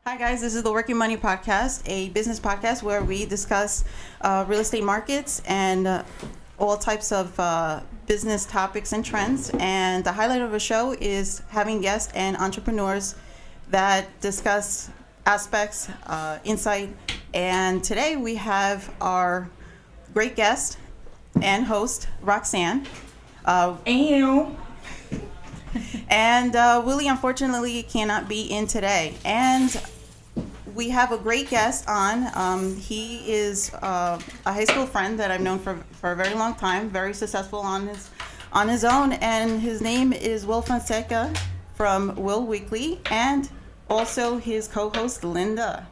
Hi, guys. This is the Working Money Podcast, a business podcast where we discuss real estate markets and all types of business topics and trends. And the highlight of the show is having guests and entrepreneurs that discuss aspects, insight. And today we have our great guest and host, Roxanne. And Willie, unfortunately, cannot be in today. And we have a great guest on. He is a high school friend that I've known for a very long time, very successful on his own. And his name is Will Fonseca from Will Weekly, and also his co-host, Linda.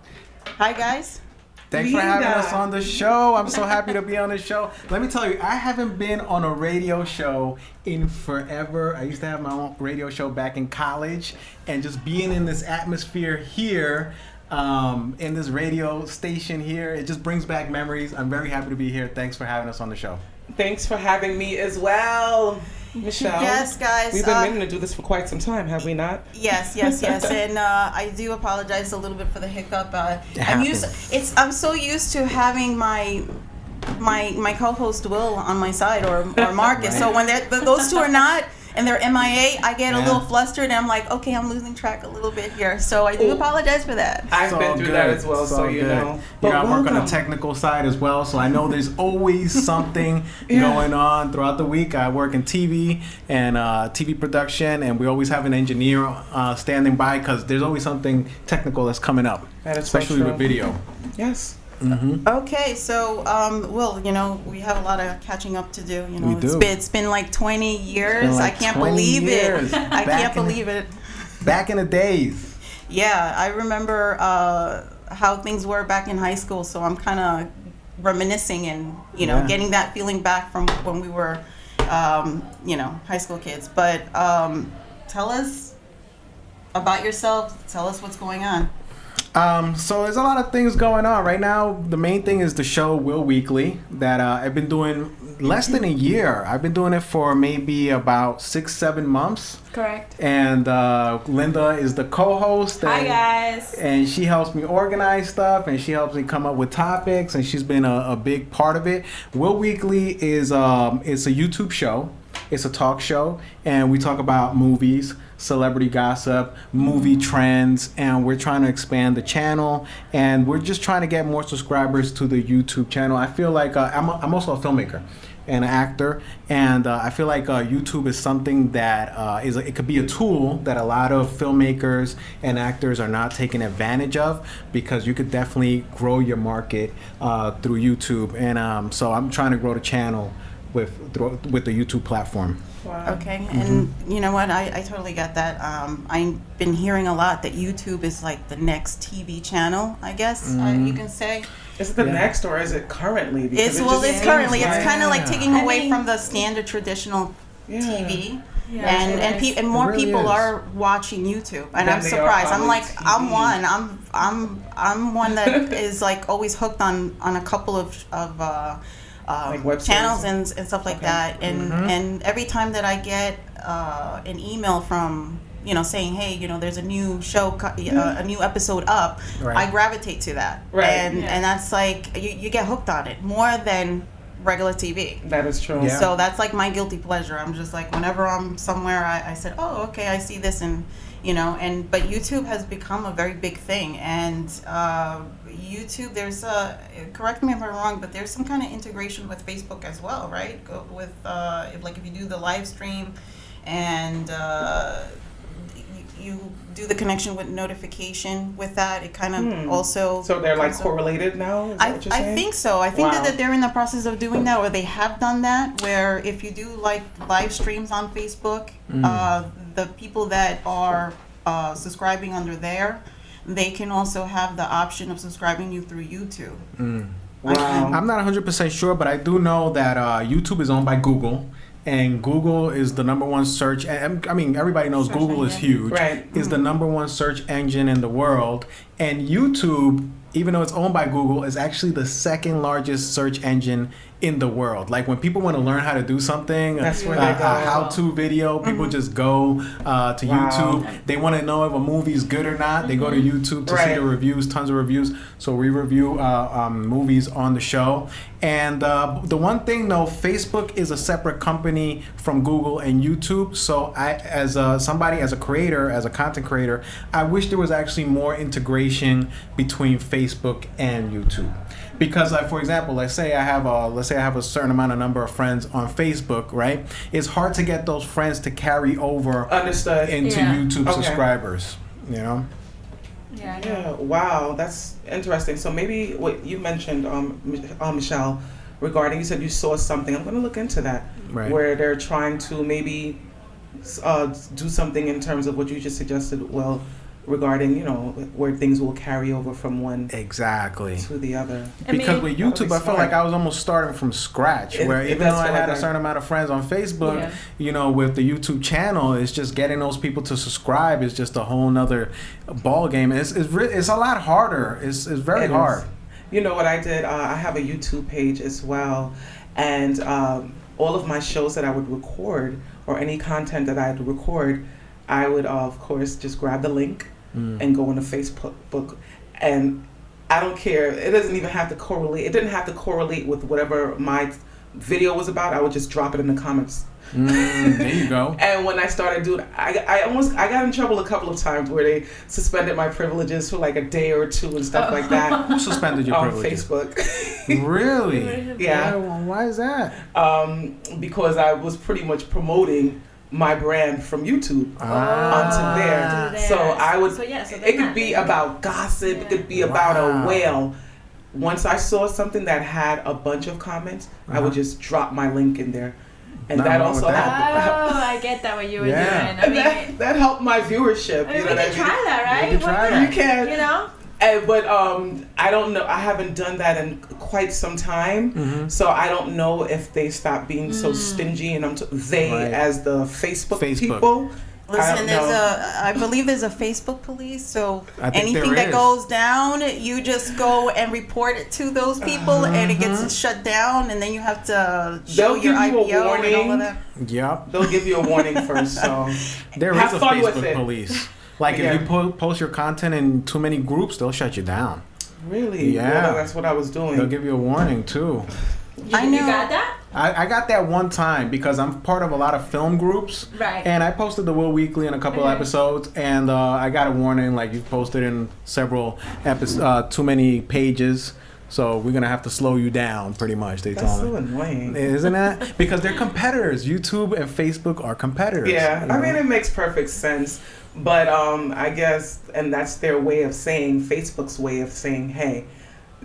Hi, guys. Thanks for having us on the show. I'm so happy to be on the show. Let me tell you, I haven't been on a radio show in forever. I used to have my own radio show back in college, and just being in this atmosphere here, in this radio station here, it just brings back memories. I'm very happy to be here. Thanks for having us on the show. Thanks for having me as well, Michelle. Yes, guys. We've been meaning to do this for quite some time, have we not? Yes. And I do apologize a little bit for the hiccup. I'm so used to having my co-host Will on my side or Marcus. Right. So when those two are not and they're MIA, I get a little flustered and I'm like, okay, I'm losing track a little bit here. So I do apologize for that. I've been through that as well, so you know. But I work on the technical side as well, so I know there's always something going on throughout the week. I work in TV and TV production, and we always have an engineer standing by because there's always something technical that's coming up, especially with video. Yes. Mm-hmm. Okay, so Will, we have a lot of catching up to do. We do. It's been like 20 years. I can't believe it. I can't believe it. Back in the days. Yeah, I remember how things were back in high school. So I'm kind of reminiscing and getting that feeling back from when we were, high school kids. But tell us about yourself. Tell us what's going on. So there's a lot of things going on right now. The main thing is the show Will Weekly that I've been doing less than a year. I've been doing it for maybe about 6-7 months. Correct. And Linda is the co-host. Hi, guys. And she helps me organize stuff, and she helps me come up with topics, and she's been a big part of it. Will Weekly is it's a YouTube show. It's a talk show, and we talk about movies, celebrity gossip, movie trends, and we're trying to expand the channel, and we're just trying to get more subscribers to the YouTube channel. I feel like I'm also a filmmaker and an actor, and I feel like YouTube is something that it could be a tool that a lot of filmmakers and actors are not taking advantage of, because you could definitely grow your market through YouTube, and so I'm trying to grow the channel with the YouTube platform. Wow. Okay, and you know what? I totally get that. I've been hearing a lot that YouTube is like the next TV channel, I guess you can say. Is it the next, or is it currently? It's currently. It's kind of like taking away from the standard traditional TV. Yeah. And more people are watching YouTube, and I'm surprised. I'm like, TV. I'm one that is like always hooked on a couple of like channels and stuff like that, and every time that I get an email from saying, hey, there's a new show, a new episode up, I gravitate to that, and that's like you get hooked on it more than regular TV. That is true. Yeah. So that's like my guilty pleasure. I'm just like, whenever I'm somewhere, I said, oh, okay, I see this, and but YouTube has become a very big thing, and YouTube, there's correct me if I'm wrong, but there's some kind of integration with Facebook as well, right? With if you do the live stream, and you do the connection with notification with that, it kind of also. So they're like correlated now? Is that what you're saying? I think so. I think that they're in the process of doing that, or they have done that, where if you do like live streams on Facebook, the people that are subscribing under there, they can also have the option of subscribing you through YouTube. Wow. I'm not 100% sure, but I do know that YouTube is owned by Google. And Google is the number one search. I mean, everybody knows Google is huge. Right. Is the number one search engine in the world. And YouTube, even though it's owned by Google, is actually the second largest search engine in the world. Like when people want to learn how to do something, that's where they go. A how-to video, people just go to YouTube. They want to know if a movie's good or not. They go to YouTube to see the reviews, tons of reviews. So we review movies on the show. And the one thing though, Facebook is a separate company from Google and YouTube. So I, as a creator, as a content creator, I wish there was actually more integration between Facebook and YouTube. Because, like, for example, let's say I have a certain number of friends on Facebook, right? It's hard to get those friends to carry over into YouTube subscribers, you know? Yeah. Wow, that's interesting. So maybe what you mentioned, Michelle, regarding, you said you saw something. I'm going to look into that, where they're trying to maybe do something in terms of what you just suggested. Well, regarding, you know, where things will carry over from one to the other. Because with YouTube, I felt like I was almost starting from scratch, where even though I had a certain amount of friends on Facebook, you know, with the YouTube channel, it's just getting those people to subscribe is just a whole nother ball game. It's a lot harder. It's very hard. You know what I did? I have a YouTube page as well, and all of my shows that I would record, or any content that I would record, I would, of course, just grab the link and go into Facebook. And I don't care. It doesn't even have to correlate. It didn't have to correlate with whatever my video was about. I would just drop it in the comments. There you go. And when I started doing, I got in trouble a couple of times where they suspended my privileges for like a day or two and stuff like that. Who suspended your privileges? On Facebook. Really? Yeah. Why is that? Because I was pretty much promoting my brand from YouTube onto there. So I would, it could be about gossip, it could be about a whale. Once I saw something that had a bunch of comments, I would just drop my link in there. And that also helped. I get that what you were doing. I mean, that helped my viewership. I mean, we can try that, right? You can try that. You can. You know? But I don't know. I haven't done that in quite some time, so I don't know if they stopped being so stingy. And as the Facebook people. Listen, I believe there's a Facebook police. So anything that goes down, you just go and report it to those people, and it gets shut down, and then you have to show your IPO and all of that. Yep. They'll give you a warning first. So there is a Facebook police. Like if you post your content in too many groups, they'll shut you down. Really? Yeah. Well, that's what I was doing. They'll give you a warning too. I know. You got that? I got that one time because I'm part of a lot of film groups. Right. And I posted the Will Weekly in a couple episodes, and I got a warning like you posted in several too many pages. So we're going to have to slow you down, pretty much. That's so annoying. Isn't that? Because they're competitors. YouTube and Facebook are competitors. Yeah. I mean, it makes perfect sense. But I guess, and that's their way of saying, Facebook's way of saying, hey,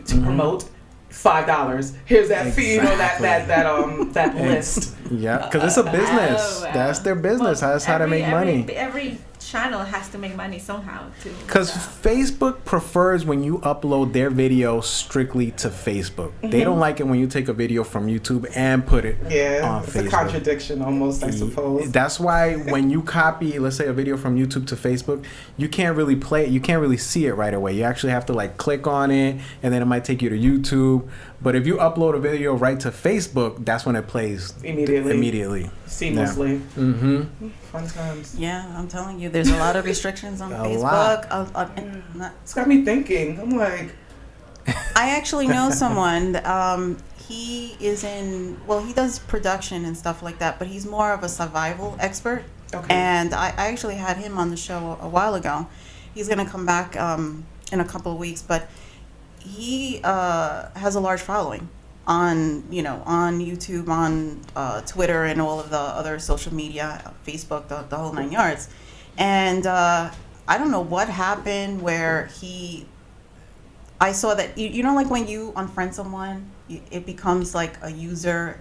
to promote, $5. Here's that fee, you know, that list. Yeah, because it's a business. That's their business. That's how to make money. Every channel has to make money somehow too. Because Facebook prefers when you upload their video strictly to Facebook. They don't like it when you take a video from YouTube and put it on Facebook. It's a contradiction almost, I suppose. That's why when you copy, let's say, a video from YouTube to Facebook, you can't really play it. You can't really see it right away. You actually have to like click on it, and then it might take you to YouTube. But if you upload a video right to Facebook, that's when it plays immediately. Seamlessly. Yeah. Fun times. Yeah, I'm telling you, there's a lot of restrictions on Facebook. It's got me thinking. I'm like, I actually know someone. He does production and stuff like that, but he's more of a survival expert. Okay. And I actually had him on the show a while ago. He's going to come back in a couple of weeks, but he has a large following on YouTube, on Twitter, and all of the other social media, Facebook, the whole 9 yards. And I don't know what happened where I saw that, you know, like when you unfriend someone, it becomes like a user,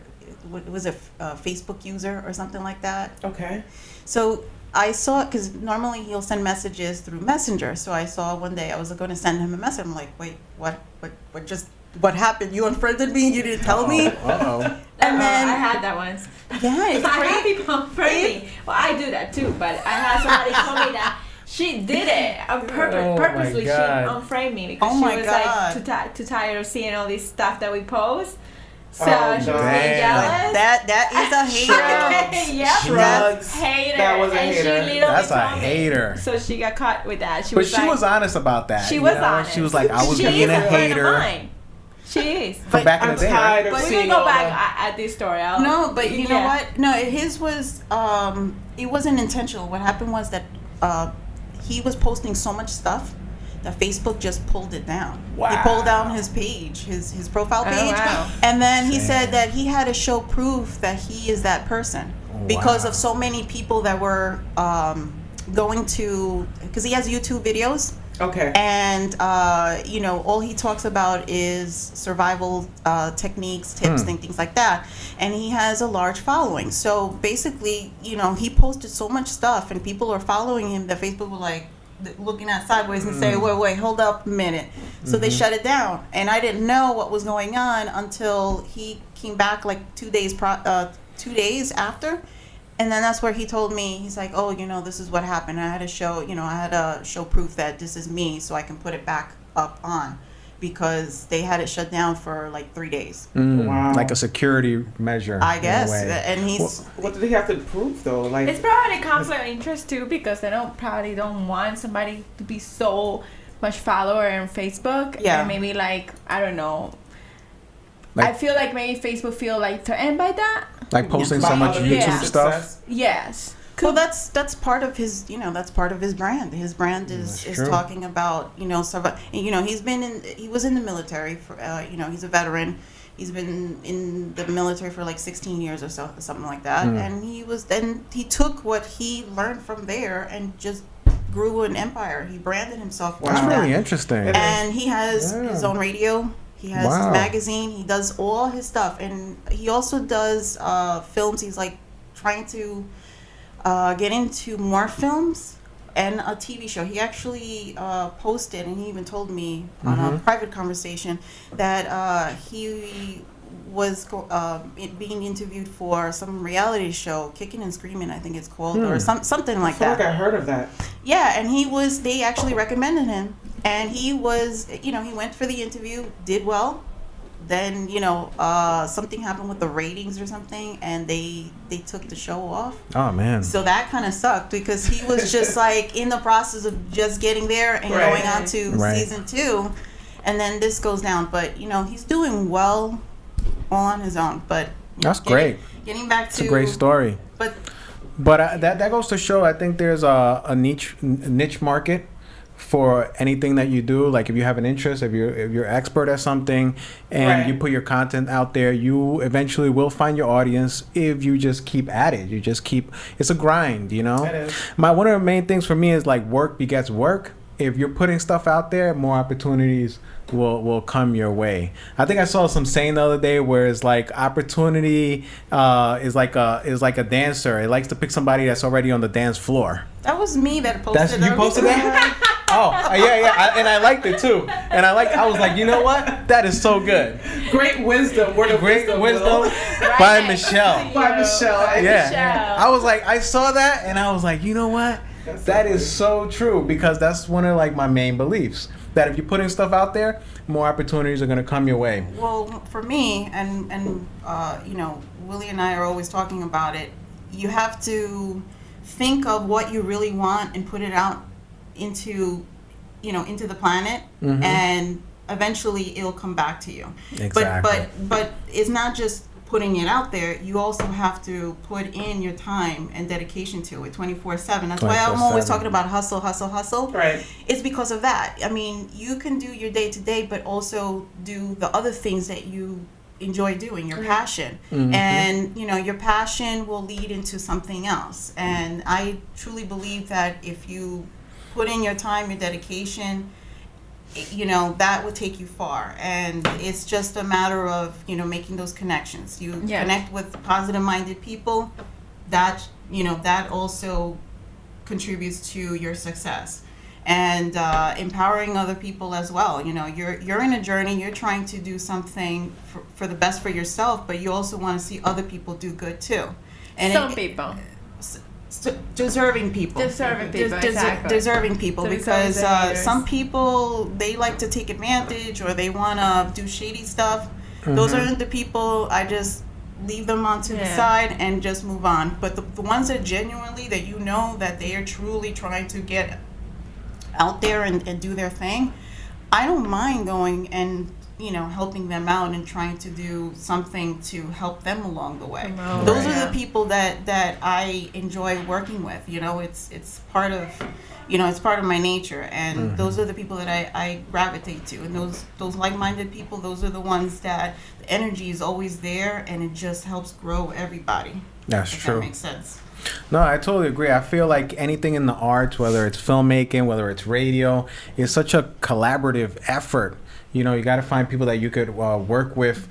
what was it, a Facebook user or something like that? Okay. So I saw it because normally he'll send messages through Messenger. So I saw one day I was going to send him a message. I'm like, wait, what happened? You unfriended me? You didn't tell me? And then I had that once. Yeah, it's I had people unfriend me. Well, I do that too, but I had somebody tell me that She did it on purpose. Oh, my Purposely, she God. unframed me because Oh, she my was God. like too tired of seeing all this stuff that we post. So Oh, she was no. getting jealous. That is a hater. Yep. Drugs. Hater. That was a and hater. She literally That's a told me. hater. So she got caught with that. But she was honest about that. She you was know? honest. She was like, I was She being is a friend of hater. mine. She is. From back in I'm the day, tired right? of But we seeing can go all back that. at this story. No, but you know what? No, his was it wasn't intentional. What happened was that he was posting so much stuff that Facebook just pulled it down. Wow. He pulled down his page, his profile Oh, page, wow. and then he said Damn. that he had to show proof that he is that person because Wow. of so many people that were going to, because he has YouTube videos. Okay. And you know, all he talks about is survival techniques, tips, and things like that. And he has a large following. So basically, you know, he posted so much stuff, and people are following him that Facebook were like looking at sideways and say, "Wait, hold up a minute." So they shut it down, and I didn't know what was going on until he came back like 2 days after. And then that's where he told me, he's like, "Oh, you know, this is what happened. I had to show proof that this is me so I can put it back up on, because they had it shut down for like 3 days." Wow. Like a security measure. I in a guess. way. And he's What did he have to prove though? Like, It's probably conflict of interest too, because they probably don't want somebody to be so much follower on Facebook. Yeah. And maybe like, I don't know. Like- I feel like maybe Facebook feel like threatened by that. Like posting by so much other YouTube people's stuff. success. Yes. well, that's part of his, you know, that's part of his brand. His brand is That's true. talking about, you know, you know, he was in the military for, you know, he's a veteran. He's been in the military for like 16 years or so, something like that. And he took what he learned from there and just grew an empire. He branded himself. Wow. That's around really that. interesting. And he has Yeah. his own radio. He has Wow. his magazine. He does all his stuff, and he also does films. He's like trying to get into more films and a TV show. He actually posted, and he even told me on a private conversation that he was being interviewed for some reality show, Kicking and Screaming, I think it's called, or something I like feel that. like I heard of that. Yeah, and they actually recommended him, and he was, you know, he went for the interview, did well. Then, you know, something happened with the ratings or something, and they took the show off. Oh man. So that kind of sucked, because he was just like in the process of just getting there and Right. going on to Right. season 2, and then this goes down. But, you know, he's doing well all on his own. But you know, That's great. Getting back to It's a great story. But That goes to show, I think there's a niche market for anything that you do. Like if you have an interest, if you're expert at something, and Right. you put your content out there, you eventually will find your audience if you just keep at it. You just keep. It's a grind, you know. It is. One of the main things for me is like work begets work. If you're putting stuff out there, more opportunities will come your way. I think I saw some saying the other day where it's like opportunity is like a dancer. It likes to pick somebody that's already on the dance floor. that was me that posted That's you that. posted that? Oh, yeah. And I liked it too. And I was like, you know what? That is so good. Great wisdom. Word of Great wisdom. wisdom Will. by Michelle. By Michelle. Yeah. Michelle. I was like, I saw that and I was like, you know what? That's so That is good. so true, because that's one of like my main beliefs. That if you're putting stuff out there, more opportunities are gonna come your way. Well, for me, and you know, Willie and I are always talking about it. You have to think of what you really want and put it out into, you know, into the planet, and eventually it'll come back to you. Exactly. But it's not just putting it out there. You also have to put in your time and dedication to it 24/7. That's why I'm always 24/7. talking about hustle, hustle, hustle. Right. It's because of that. I mean, you can do your day to day, but also do the other things that you enjoy doing, your passion. And, you know, your passion will lead into something else. And I truly believe that if you put in your time, your dedication, you know, that will take you far. And it's just a matter of, you know, making those connections. You Yeah. connect with positive minded people, that, you know, that also contributes to your success. And empowering other people as well. You know, you're in a journey, you're trying to do something for the best for yourself, but you also want to see other people do good too. And Some people. deserving people. Deserving people, because some people, they like to take advantage or they want to do shady stuff. Those aren't the people. I just leave them onto the side and just move on. But the ones that genuinely, that you know that they are truly trying to get out there and do their thing, I don't mind going and helping them out and trying to do something to help them along the way. Those are the people that I enjoy working with. It's part of it's part of my nature, and those are the people that I gravitate to. And those like-minded people, those are the ones that the energy is always there, and it just helps grow everybody. That's true. That makes sense. No, I totally agree. I feel like anything in the arts, whether it's filmmaking, whether it's radio, is such a collaborative effort. You got to find people that you could work with,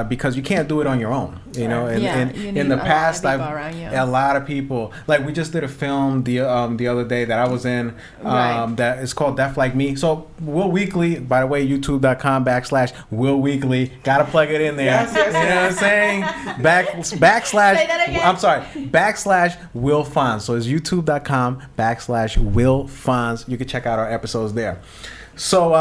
because you can't do it on your own. In the past, a lot of people, like we just did a film the other day that I was in, that is called Deaf Like Me. So Will Weekly, by the way, youtube.com/Will Weekly, gotta plug it in there. Yes. You know what I'm saying? Backslash. Say that again. I'm sorry. /Will Fonz. So it's youtube.com/Will Fonz. You can check out our episodes there. So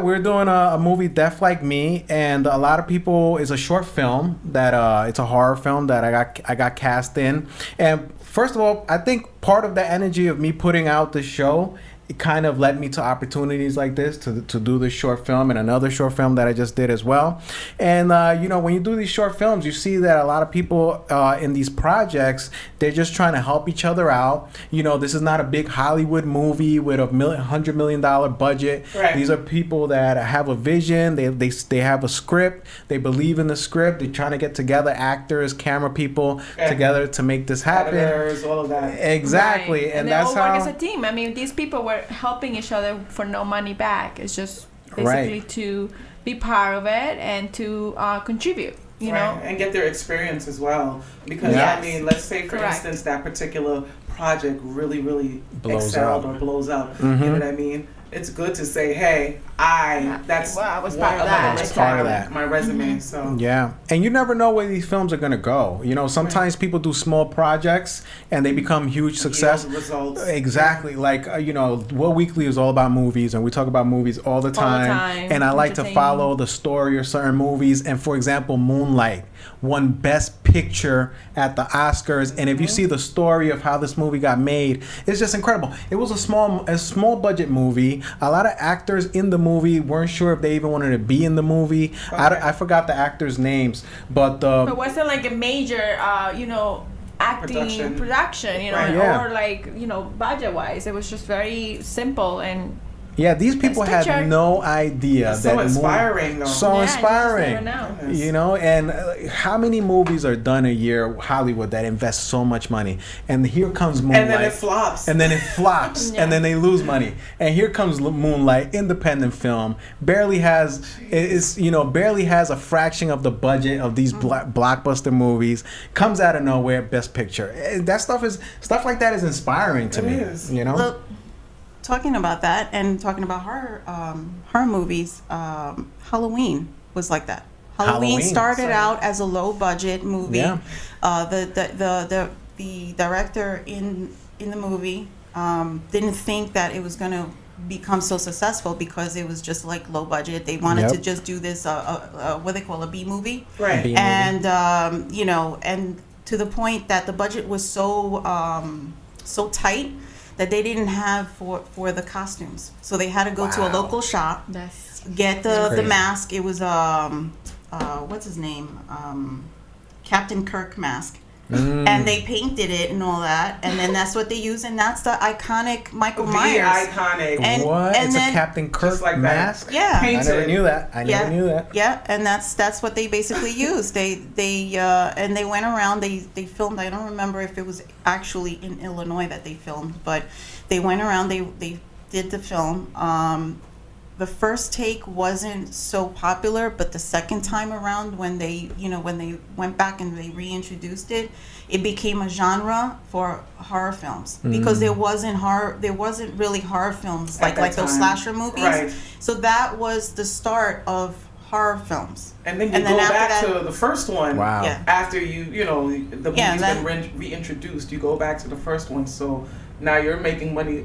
we're doing a movie, Deaf Like Me, and a lot of people, it's a short film that it's a horror film that I got cast in. And first of all, I think part of the energy of me putting out the show, it kind of led me to opportunities like this to do this short film and another short film that I just did as well. And when you do these short films, you see that a lot of people in these projects, they're just trying to help each other out. This is not a big Hollywood movie with $100 million budget. Right. These are people that have a vision. They have a script. They believe in the script. They're trying to get together, actors, camera people together to make this happen. Editors, all of that. Exactly. Right. And they that's all how work as a team. I mean, these people were helping each other for no money back. It's just basically to be part of it and to contribute, you know, and get their experience as well. Because I mean, let's say for instance that particular project really excelled or blows up. You know what I mean? It's good to say, hey, I was part of that. My resume. So yeah, and you never know where these films are gonna go. Sometimes people do small projects and they become huge success. Results. Exactly. Like Will Weekly is all about movies, and we talk about movies all the time. And I like to follow the story of certain movies. And for example, Moonlight won Best Picture at the Oscars, and if you see the story of how this movie got made, it's just incredible. It was a small budget movie. A lot of actors in the movie weren't sure if they even wanted to be in the movie. I forgot the actors' names, but it wasn't like a major acting production, or budget wise. It was just very simple. And yeah, these people had no idea that inspiring though. So inspiring. You never know. And how many movies are done a year, Hollywood, that invest so much money, and here comes Moonlight, and then it flops, and then they lose money, and here comes Moonlight, independent film, barely has a fraction of the budget of these blockbuster movies, comes out of nowhere, Best Picture. That stuff like that is inspiring to me. Look, talking about that and talking about horror movies, Halloween was like that. Halloween started out as a low budget movie. Yeah. The director in the movie didn't think that it was going to become so successful because it was just like low budget. They wanted to just do this what they call a B movie. Right. B-movie. And and to the point that the budget was so tight that they didn't have for the costumes, so they had to go to a local shop, get the mask. It was what's his name, Captain Kirk mask, and they painted it and all that, and then that's what they use, and that's the iconic Michael Myers. Iconic. And it's a Captain Kirk like mask. Yeah, I never knew that. Yeah, and that's what they basically used. And they went around. They filmed. I don't remember if it was actually in Illinois that they filmed, but they went around. They did the film. The first take wasn't so popular, but the second time around, when they went back and they reintroduced it, it became a genre for horror films because there wasn't really horror films like those slasher movies. Right. So that was the start of horror films. And then you go back to the first one. Wow. Yeah. After the movie's been reintroduced, you go back to the first one. So now you're making money.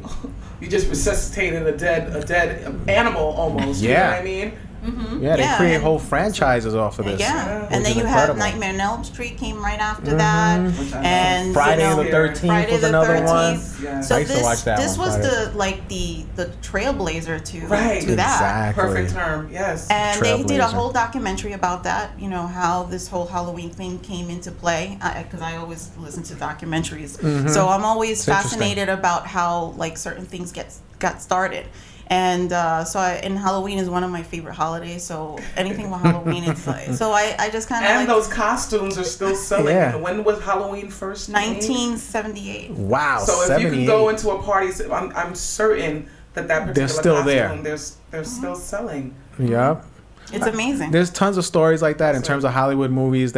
You just resuscitated a dead animal almost. Yeah. You know what I mean? Mm-hmm. Yeah, they create whole franchises off of this. Yeah, and then you have Nightmare on Elm Street came right after that, and Friday the 13th was another one. Yeah. So I used to watch that this one, was Friday. the trailblazer to Right. to that. Exactly. Perfect term. Yes. And they did a Trailblazer. whole documentary about that. You know how this whole Halloween thing came into play. Because I always listen to documentaries, so I'm always It's fascinated about how like certain things got started. And and Halloween is one of my favorite holidays. So anything with Halloween, it's like. So I just kind of And those costumes are still selling. Yeah. When was Halloween first made? 1978. Wow. So if 78. you could go into a party, I'm certain that particular They're still costume, there. they're still selling. Yep. It's amazing. There's tons of stories like that in terms of Hollywood movies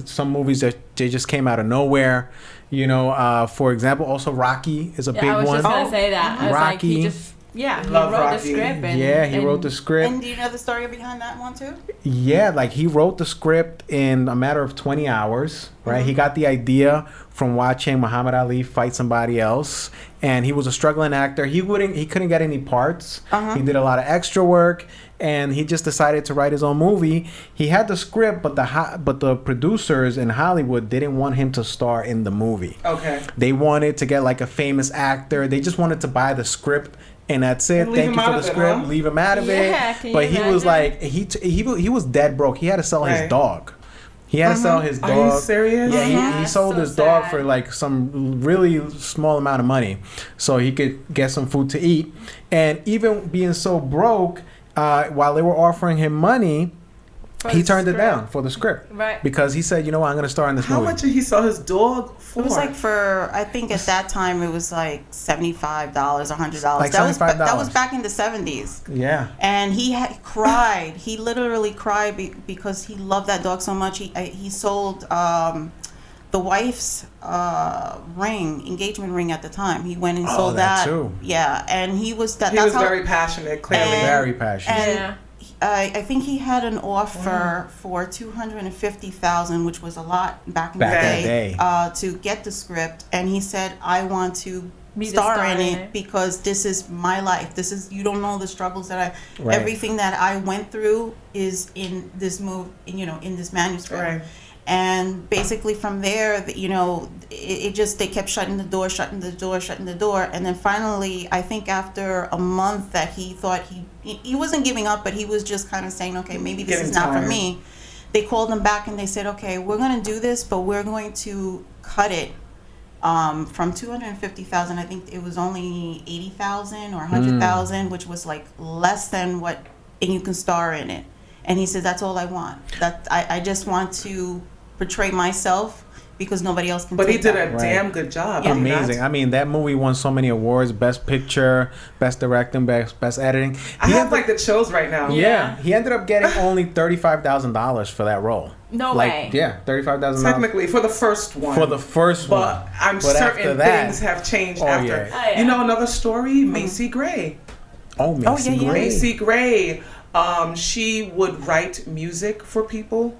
some movies that they just came out of nowhere. For example, also Rocky is a big I was one. just gonna say that. I was like, Rocky. he wrote Rocky. the script. He wrote the script. And do you know the story behind that one too? Yeah, like he wrote the script in a matter of 20 hours, right? He got the idea from watching Muhammad Ali fight somebody else, and he was a struggling actor. He couldn't get any parts. He did a lot of extra work, and he just decided to write his own movie. He had the script, but the producers in Hollywood didn't want him to star in the movie. Okay. They wanted to get like a famous actor. They just wanted to buy the script. And that's it. And leave Thank you him for out the of it, script. huh? Leave him out of Yeah, it. can But you he was imagine? like he was dead broke. He had to sell his Right. dog. He had to sell his dog. Are you serious? Yeah, he That's sold so his dog sad. for like some really small amount of money, so he could get some food to eat. And even being so broke, while they were offering him money, he turned it down for the script. Right. Because he said, you know what, I'm going to star in this How movie. much did he sell his dog for? It was like I think at that time it was like $75, $100. Like That $75. was back in the 70s. Yeah. And he cried. He literally cried because he loved that dog so much. He sold the wife's engagement ring at the time. He went and sold that that. too. Yeah, and he was he was very passionate, clearly. Very passionate. And I think he had an offer for $250,000, which was a lot back in the day, to get the script. And he said, "I want to star in it because this is my life. You don't know the struggles that everything that I went through is in this in this manuscript." Right. And basically from there, they kept shutting the door. And then finally, I think after a month that he thought he wasn't giving up, but he was just kind of saying, okay, maybe this is not for me. They called him back and they said, okay, we're going to do this, but we're going to cut it from 250,000. I think it was only 80,000 or 100,000, which was like less than what, and you can star in it. And he said, that's all I want. That I just want to portray myself because nobody else can. But he did that. a damn good job. Yeah. Amazing. I mean, that movie won so many awards: Best Picture, Best Directing, Best Editing. I have like the chills right now. Yeah, he ended up getting only $35,000 for that role. No way. Yeah, $35,000. Technically, for the first one. For the first one. But I'm certain things have changed after. Yeah. Oh, yeah. You know another story? Macy Gray. Oh, Macy Gray. Macy Gray. She would write music for people,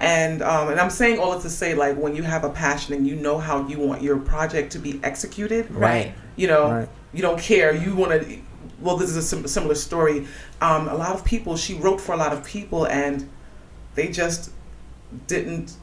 and I'm saying all this to say, like, when you have a passion and you know how you want your project to be executed, Right. You don't care. You want to. Well, this is a similar story. A lot of people. She wrote for a lot of people, and they just didn't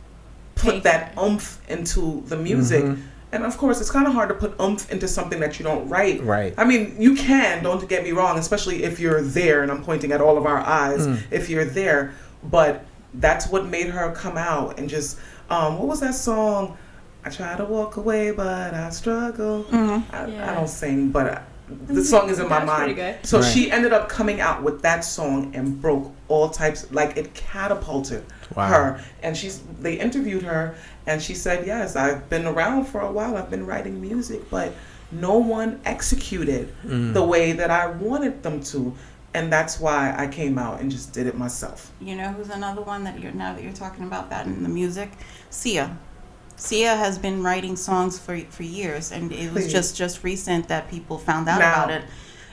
put that oomph into the music. And of course, it's kind of hard to put oomph into something that you don't write. Right. I mean, you can, don't get me wrong, especially if you're there, and I'm pointing at all of our eyes, if you're there. But that's what made her come out and just, what was that song? I try to walk away, but I struggle. I don't sing, but the song is in my mind. Pretty good. So she ended up coming out with that song and broke all types, like it catapulted her. And they interviewed her, and she said, yes, I've been around for a while. I've been writing music, but no one executed the way that I wanted them to. And that's why I came out and just did it myself. You know who's another one that now that you're talking about that in the music? Sia. Sia has been writing songs for years, and it was just recent that people found out about it.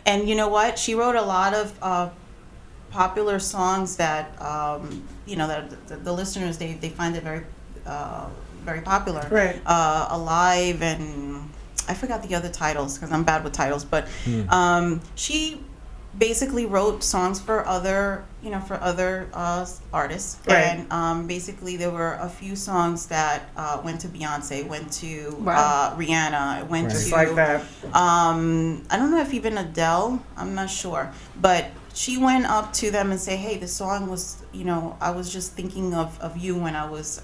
And you know what? She wrote a lot of popular songs that that the listeners they find it very popular. Right. Alive, and I forgot the other titles because I'm bad with titles, but she basically wrote songs for other artists, right. and basically there were a few songs that went to Beyonce, went to Rihanna, went Just to like that. I don't know if even Adele, I'm not sure, but she went up to them and say, hey, this song was, I was just thinking of you when I was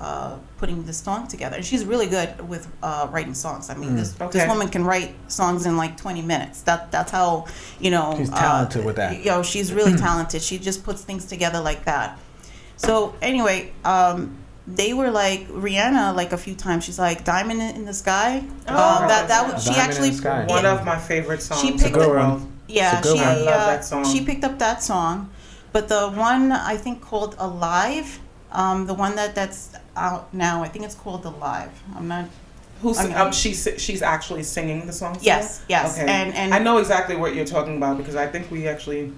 putting this song together. And she's really good with writing songs. I mean, this woman can write songs in like 20 minutes. That's how, she's talented with that. She's really talented. She just puts things together like that. So anyway, they were like Rihanna, like a few times. She's like Diamond in the Sky. She actually one of my favorite songs. She picked in the world. Yeah, I love that song. She picked up that song, but the one I think called Alive, the one that's out now, I think it's called Alive. I'm not. She's actually singing the song. Yes. Okay. And I know exactly what you're talking about because I think we actually.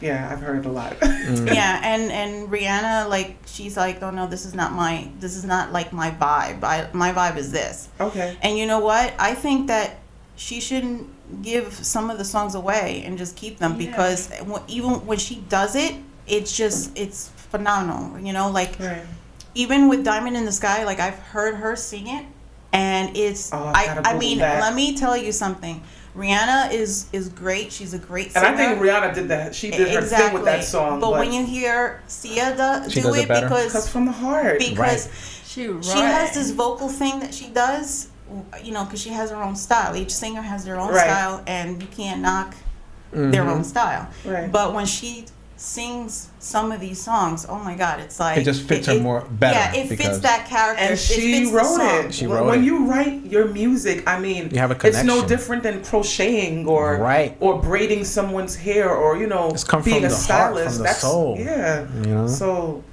Yeah, I've heard a lot. Yeah, and Rihanna, like, she's like, oh no, this is not like my vibe. My vibe is this. Okay. And you know what? I think that she shouldn't give some of the songs away and just keep them because even when she does it, it's phenomenal. Like even with Diamond in the Sky, like I've heard her sing it, and it's. I mean, let me tell you something. Rihanna is great. She's a great singer. And I think Rihanna did that. She did her thing with that song. But when you hear Sia do it because from the heart. Because she has this vocal thing that she does, because she has her own style. Each singer has their own style, and you can't knock their own style. Right. But when she sings some of these songs, oh my God, it's like it just fits her more better. Yeah, it fits that character. And she wrote it. She wrote it. When you write your music, I mean, you have a connection. It's no different than crocheting or braiding someone's hair or it's come being from a the stylist. Heart, from the soul. Yeah. So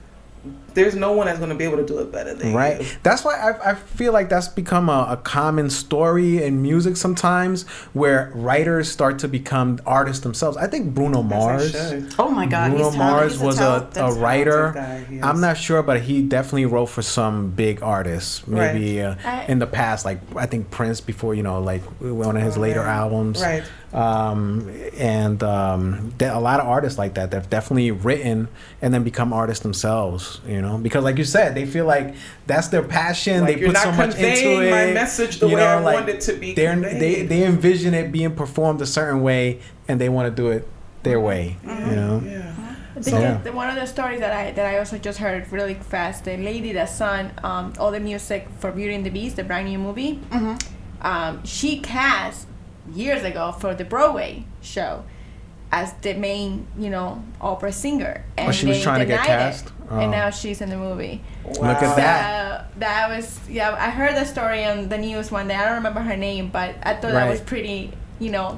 there's no one that's going to be able to do it better than you. That's why I feel like that's become a common story in music sometimes, where writers start to become artists themselves. I think Bruno Mars. Oh my God, Bruno Mars was a writer. I'm not sure, but he definitely wrote for some big artists. Maybe in the past, like I think Prince before, like one of his later albums. Right. And a lot of artists like that have definitely written and then become artists themselves, because like you said, they feel like that's their passion. Like they put so much into it. My message the way I want it to be conveyed. They envision it being performed a certain way, and they want to do it their way. Yeah. One of the stories that I also just heard really fast, the lady that sung all the music for Beauty and the Beast, the brand new movie, she cast years ago for the Broadway show as the main, opera singer. And she was trying to get cast? And now she's in the movie. Wow. Look at that. That was, I heard the story on the news one day. I don't remember her name, but I thought that was pretty,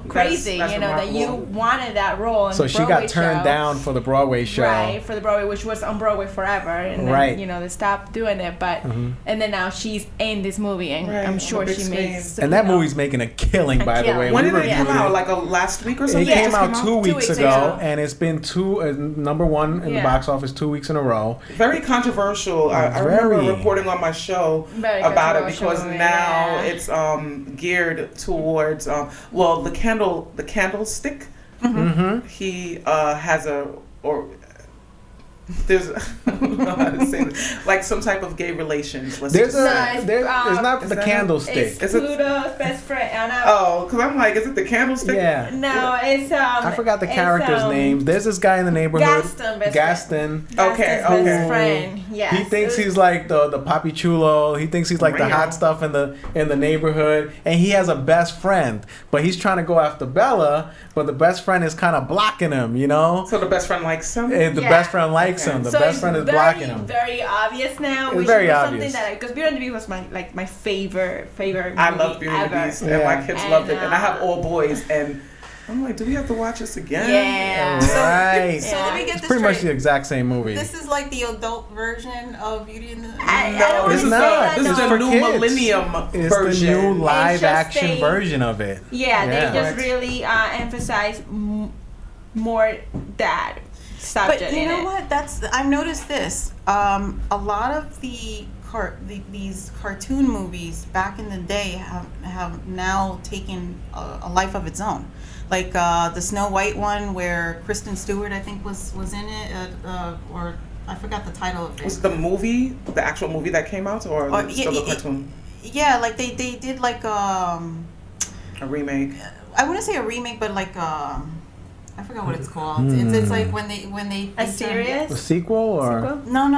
crazy, that's that you wanted that role in so the she Broadway got turned show. down for the Broadway show. Right, for the Broadway, which was on Broadway forever. And then, they stopped doing it. But and then now she's in this movie, and I'm sure she makes... And that movie's making a killing, by the way. When did it come out? Like last week or something? It came out 2 weeks ago, and it's been number one in the box office 2 weeks in a row. Very controversial. I remember reporting on my show about it because now it's geared towards the candlestick. He has there's I don't know how to say this, like some type of gay relations. It's not the candlestick. It's Pluto's best friend. Oh, because I'm like, is it the candlestick? Yeah. No, it's I forgot the character's names. There's this guy in the neighborhood. Gaston. Okay. Best friend. Yes. He thinks he's like the papi chulo. He thinks he's like the hot stuff in the neighborhood, and he has a best friend, but he's trying to go after Bella, but the best friend is kind of blocking him. So the best friend likes him. And the best friend likes him. The best friend is blocking him. Very obvious now. It's very obvious. Something that because Beauty and the Beast was my favorite movie I love Beauty and the Beast, and my kids loved it, and I have all boys, and I'm like, do we have to watch this again? Yeah. Right. So let me get this pretty straight. Much the exact same movie. This is like the adult version of Beauty and the Beast. No, this is not. This is the new millennium version. It's the new live action version of it. Yeah, they just really emphasize more that subject. But you in know it. what? I've noticed this. A lot of these cartoon movies back in the day have now taken a life of its own. Like the Snow White one, where Kristen Stewart, I think, was in it, or I forgot the title of it. Was it the actual movie that came out, or still the cartoon? Yeah, like they did like A remake. I wouldn't say a remake, but like I forgot what it's called. It's like when they A series? A sequel or? No.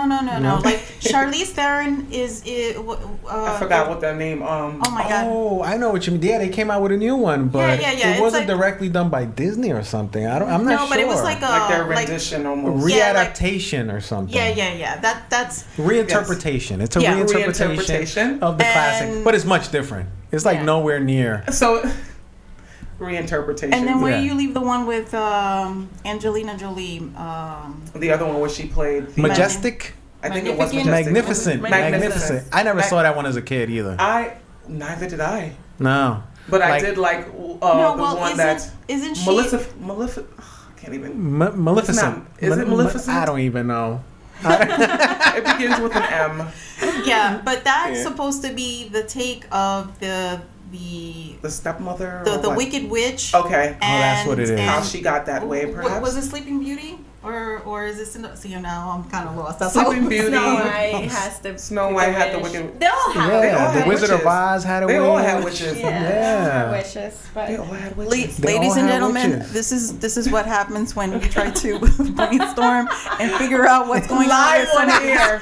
Like Charlize Theron is. I forgot what their name. Oh my god. Oh, I know what you mean. Yeah, they came out with a new one, but Yeah. it It's wasn't like, directly done by Disney or something. I'm not no, sure. but it was like their rendition almost. Readaptation or something. Yeah. That's Reinterpretation. It's a Yeah. reinterpretation of the classic, but it's much different. It's like nowhere near. So reinterpretation. And then where Yeah. you leave the one with Angelina Jolie? The other one where she played Majestic? I think it was Magnificent? Magnificent. I never saw that one as a kid either. Neither did I. No. But I did like the one that isn't she? Maleficent. I can't even. Maleficent. Is it Maleficent? I don't even know. It begins with an M. Yeah, but that's supposed to be the take of the stepmother. The Wicked Witch. Okay. That's what it is. How she got that way, perhaps. Was it Sleeping Beauty? Or is this see now I'm kind of lost. That's Sleeping Beauty. Snow White has the. Snow White had the wicked. They all have. They all the had Wizard of witches. Oz had a They witch. all had witches. Yeah. They all have wishes, but They all had witches. They Ladies all and have gentlemen, witches. this is what happens when we try to brainstorm and figure out what's going Live on. on here.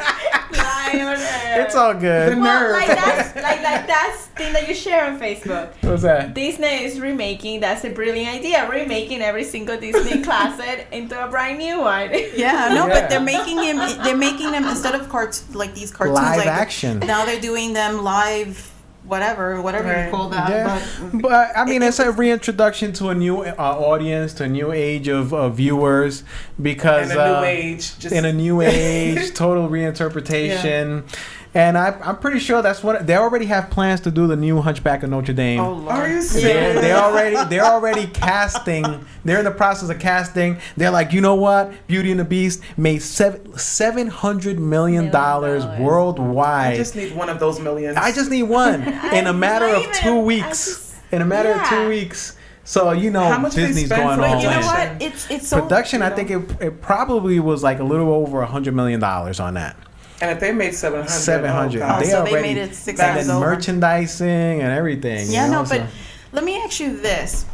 It's all good. Well, like that thing that you share on Facebook. What's that? Disney is remaking. That's a brilliant idea. Remaking every single Disney classic into a brand new one. But they're making them instead of like these cartoons Live like action. Now they're doing them live, whatever you call that. Yeah. But I mean, it's a reintroduction to a new audience, to a new age of viewers, because in a new age, in a new age, total reinterpretation. Yeah. And I'm pretty sure that's what they already have plans to do. The new Hunchback of Notre Dame. Oh Lord. Are you serious? They're already casting. They're in the process of casting. They're like, you know what? Beauty and the Beast made $700 million worldwide. I just need one of those millions. I just need one in a matter of 2 weeks. In a matter of 2 weeks. So how much Disney's going all in. You know what? It's so production. I think it probably was like a little over $100 million on that. And if they made 700, they made it 6 and then merchandising and everything. Yeah, but let me ask you this: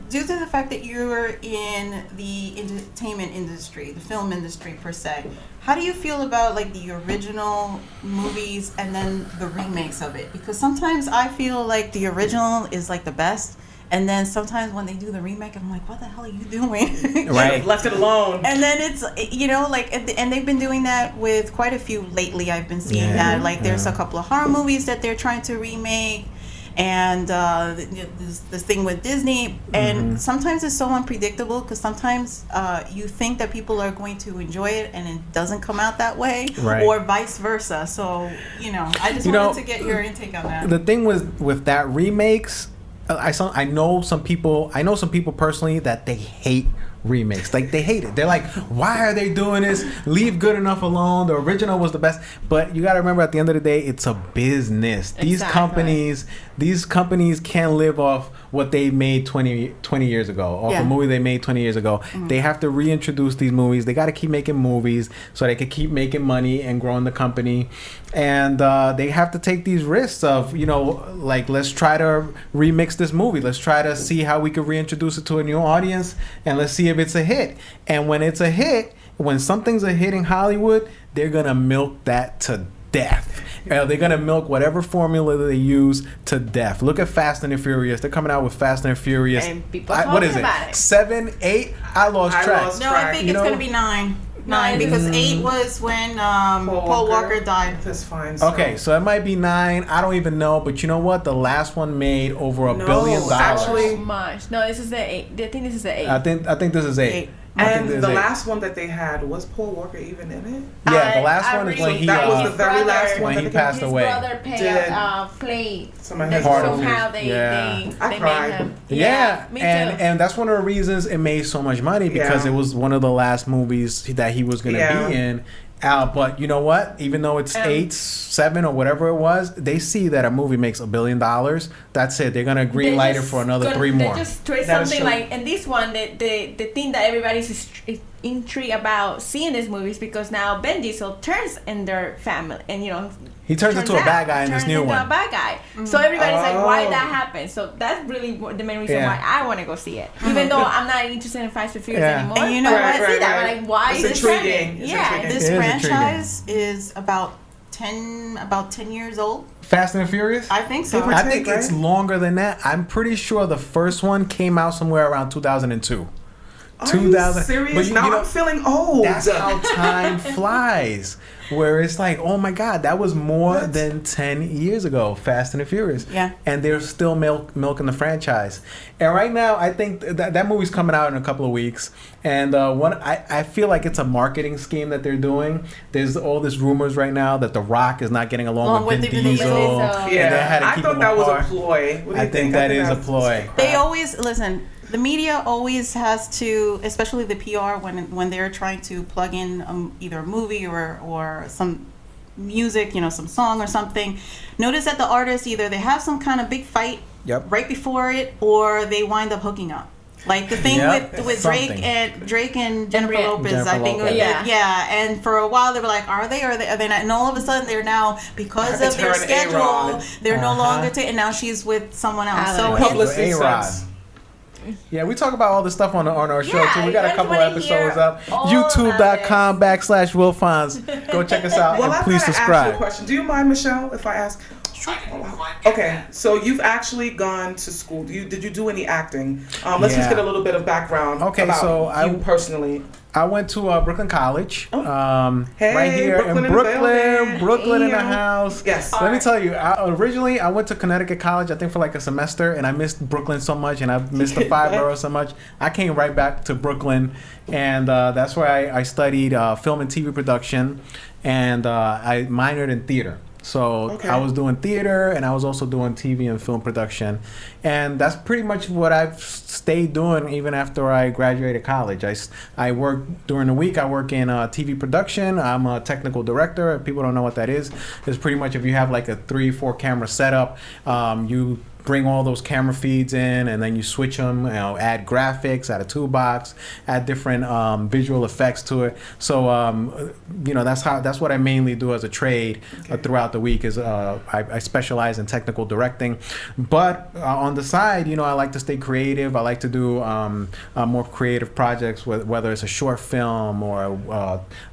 due to the fact that you're in the entertainment industry, the film industry per se, how do you feel about like the original movies and then the remakes of it? Because sometimes I feel like the original is like the best. And then sometimes when they do the remake, I'm like, what the hell are you doing? Right. Left it alone. And then it's, and they've been doing that with quite a few lately. I've been seeing that. Like there's a couple of horror movies that they're trying to remake. And this thing with Disney. And sometimes it's so unpredictable because sometimes you think that people are going to enjoy it and it doesn't come out that way. Right. Or vice versa. So, I just wanted to get your intake on that. The thing with that remakes, I know some people personally that they hate remakes. Like they hate it. They're like, why are they doing this? Leave good enough alone. The original was the best. But you got to remember, at the end of the day, it's a business. Exactly. These companies can't live off what they made 20 years ago, off a movie they made 20 years ago. They have to reintroduce these movies. They got to keep making movies so they can keep making money and growing the company. And they have to take these risks of, like, let's try to remix this movie. Let's try to see how we could reintroduce it to a new audience, and let's see if it's a hit. And when it's a hit, when something's a hit in Hollywood, they're going to milk that to death. They're going to milk whatever formula they use to death. Look at Fast and the Furious. They're coming out with Fast and the Furious. And people what is it? about it. 7, 8? I lost track. No, I think it's going to be 9. 9 because 8 was when Paul Walker died. That's fine. Okay, so it might be 9. I don't even know, but you know what? The last one made over $1 billion. Actually, much. No, this is the 8. I think this is the 8. I think this is 8. And the last one that they had, was Paul Walker even in it? Yeah, the last one is when he that was the very last one when he passed away. His brother played somehow they I made him. Yeah, me too. and that's one of the reasons it made so much money, because it was one of the last movies that he was going to be in. But you know what? Even though it's 8, 7, or whatever it was, they see that a movie makes $1 billion. That's it. They're gonna green light it for another 3 more. They just twist something like, and this one, the thing that everybody's intrigued about seeing this movie is because now Ben Diesel turns in their family, and he turns into a bad guy in this new one. A bad guy. Mm-hmm. So everybody's like, why that happened? So that's really the main reason why I want to go see it. Even though I'm not interested in Fast and Furious anymore. And you know what? I see that. I'm like, why is it intriguing? This franchise is about 10 years old. Fast and Furious? I think so. I think it's longer than that. I'm pretty sure the first one came out somewhere around 2002. Are you serious? But now I'm feeling old. That's how time flies. Where it's like, oh my God, that was more than 10 years ago, Fast and the Furious. Yeah. And they're still milking the franchise. And right now, I think that movie's coming out in a couple of weeks. And I feel like it's a marketing scheme that they're doing. There's all these rumors right now that The Rock is not getting along with Vin Diesel. Yeah, I thought that was a ploy. I think that is a ploy. They always, listen, the media always has to, especially the PR, when they're trying to plug in either a movie or some music, some song or something. Notice that the artists, either they have some kind of big fight right before it, or they wind up hooking up. Like the thing with Drake and Jennifer Lopez, I think. And for a while they were like, are they not? And all of a sudden they're now, because of their schedule, they're no longer and now she's with someone else. So publicity Yeah, we talk about all this stuff on our show too. We got a couple episodes up. YouTube.com/WillFonz. Go check us out and please subscribe. Ask you a question. Do you mind, Michelle, if I ask? Sure. Okay, so you've actually gone to school. Did you do any acting? Let's just get a little bit of background about you personally. I went to Brooklyn College. Hey, right here Brooklyn in Brooklyn. Brooklyn in the house. Yes. Let me tell you, originally I went to Connecticut College, I think for like a semester, and I missed Brooklyn so much, and I missed the 5 boroughs so much. I came right back to Brooklyn, and that's where I studied film and TV production, and I minored in theater. So I was doing theater, and I was also doing TV and film production, and that's pretty much what I've stayed doing even after I graduated college. I work during the week. I work in TV production. I'm a technical director. If people don't know what that is, it's pretty much if you have like a 3-4 camera setup, you bring all those camera feeds in, and then you switch them, add graphics, add a toolbox, add different visual effects to it. So that's what I mainly do as a trade throughout the week. Is I specialize in technical directing, but on the side, I like to stay creative. I like to do more creative projects, whether it's a short film or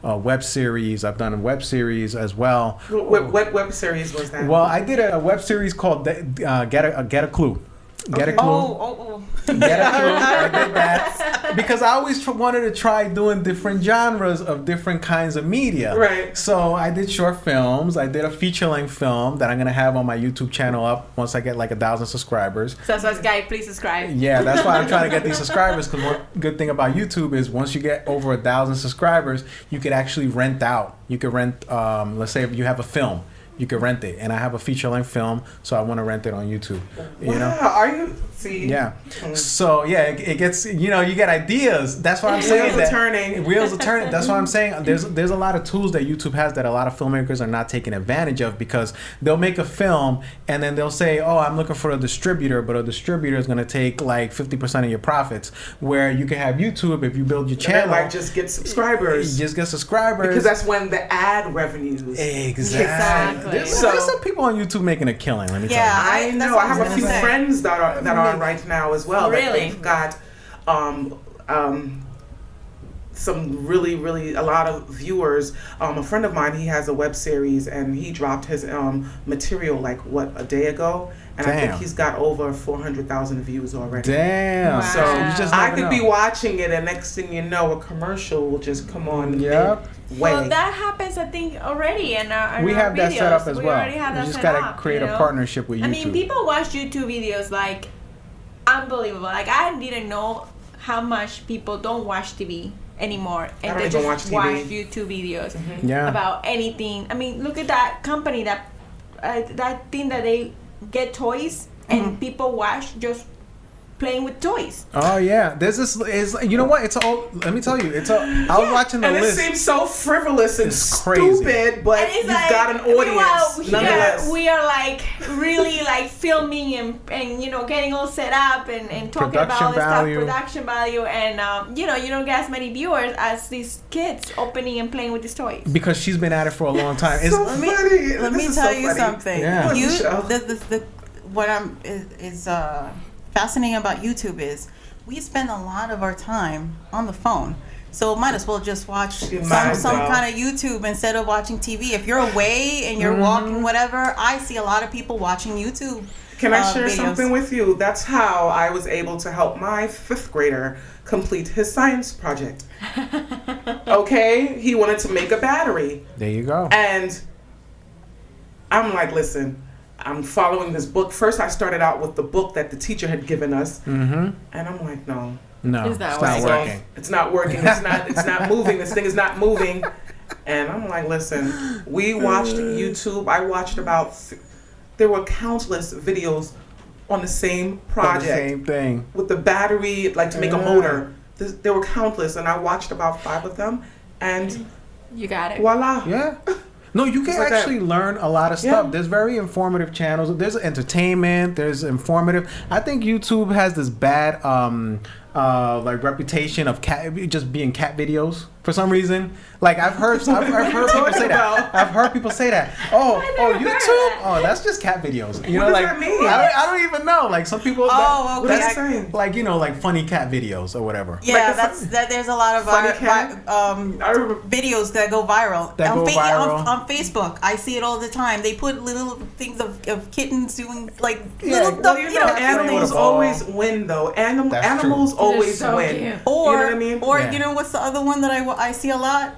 a web series. I've done a web series as well. What web series was that? Well, I did a web series called Get a Clue. Get a Clue. Get a Clue. I did that because I always wanted to try doing different genres of different kinds of media. Right. So I did short films. I did a feature-length film that I'm gonna have on my YouTube channel up once I get like 1,000 subscribers. So guys, please subscribe. Yeah, that's why I'm trying to get these subscribers. Because one good thing about YouTube is once you get over 1,000 subscribers, you could actually rent out. You could rent. Let's say if you have a film. You can rent it, and I have a feature-length film, so I want to rent it on YouTube. Are you? See? Yeah. So it gets. You get ideas. That's why I'm saying wheels are turning. Wheels are turning. That's why I'm saying there's a lot of tools that YouTube has that a lot of filmmakers are not taking advantage of, because they'll make a film and then they'll say, "Oh, I'm looking for a distributor," but a distributor is going to take like 50% of your profits. Where you can have YouTube, if you build your channel, like just get subscribers. Just get subscribers because that's when the ad revenues. Exactly. There's some people on YouTube making a killing. Let me tell you. I know. I have a few friends that are on right now as well. Really? That they've got some really a lot of viewers. A friend of mine, he has a web series, and he dropped his material like a day ago, and I think he's got over 400,000 views already. Damn! So I could be watching it, and next thing you know, a commercial will just come on. Yep. Well, that happens, I think, already in our we have videos. that set up as we well. Already have you that just set gotta up, create a partnership with YouTube. I mean, people watch YouTube videos like unbelievable. Like I didn't know how much people don't watch TV anymore, and don't they even just watch watch TV. YouTube videos Yeah. about anything. I mean, look at that company, that thing that they get toys and people watch just playing with toys. Oh yeah, there's this. Is you know what? It's all. Let me tell you, it's all. I was watching the And list. it seems so frivolous and It's crazy. stupid, but And it's you've like, got an audience meanwhile, nonetheless. we are like really like filming and you know getting all set up and talking about all this Production value. stuff, production value, and you know you don't get as many viewers as these kids opening and playing with these toys. Because she's been at it for a long time. It's, So Let me funny. let This me is tell so you funny. something. Yeah. You Michelle. the what I'm is fascinating about YouTube is we spend a lot of our time on the phone. So might as well just watch You might as some well. kind of YouTube instead of watching TV. If you're away and you're walking, whatever, I see a lot of people watching YouTube. Can I share videos. something with you? That's how I was able to help my 5th grader complete his science project. Okay? He wanted to make a battery. there you go. And I'm like, listen, I'm following this book. First, I started out with the book that the teacher had given us. Mm-hmm. And I'm like, no. No, It's not it's not working. working. It's not working. It's not moving. This thing is not moving. And I'm like, listen, we watched YouTube. I watched about, there were countless videos on the same For project. the same thing. With the battery, like to make a Yeah. motor. There were countless, and I watched about 5 of them, and You got it. voila. Yeah. No, you can It's like that. actually learn a lot of stuff. Yeah. There's very informative channels. There's entertainment. There's informative. I think YouTube has this bad like reputation of just being cat videos for some reason. Like I've heard people say that. I've heard people say that. Oh, never heard YouTube. that. Oh, that's just cat videos. You What know, does like that mean? I don't even know. Like some people. Oh, okay. What is That's that saying? like like funny cat videos or whatever. Yeah, Like the there's a lot of funny cat? I remember videos that go viral. That on go viral. On Facebook. I see it all the time. They put little things of kittens doing like Yeah, little well, dumb, you know, animals with a ball. always win though. That's Animals true. always They're so win. cute. Or you know what I mean? or Yeah. you know what's the other one that I see a lot?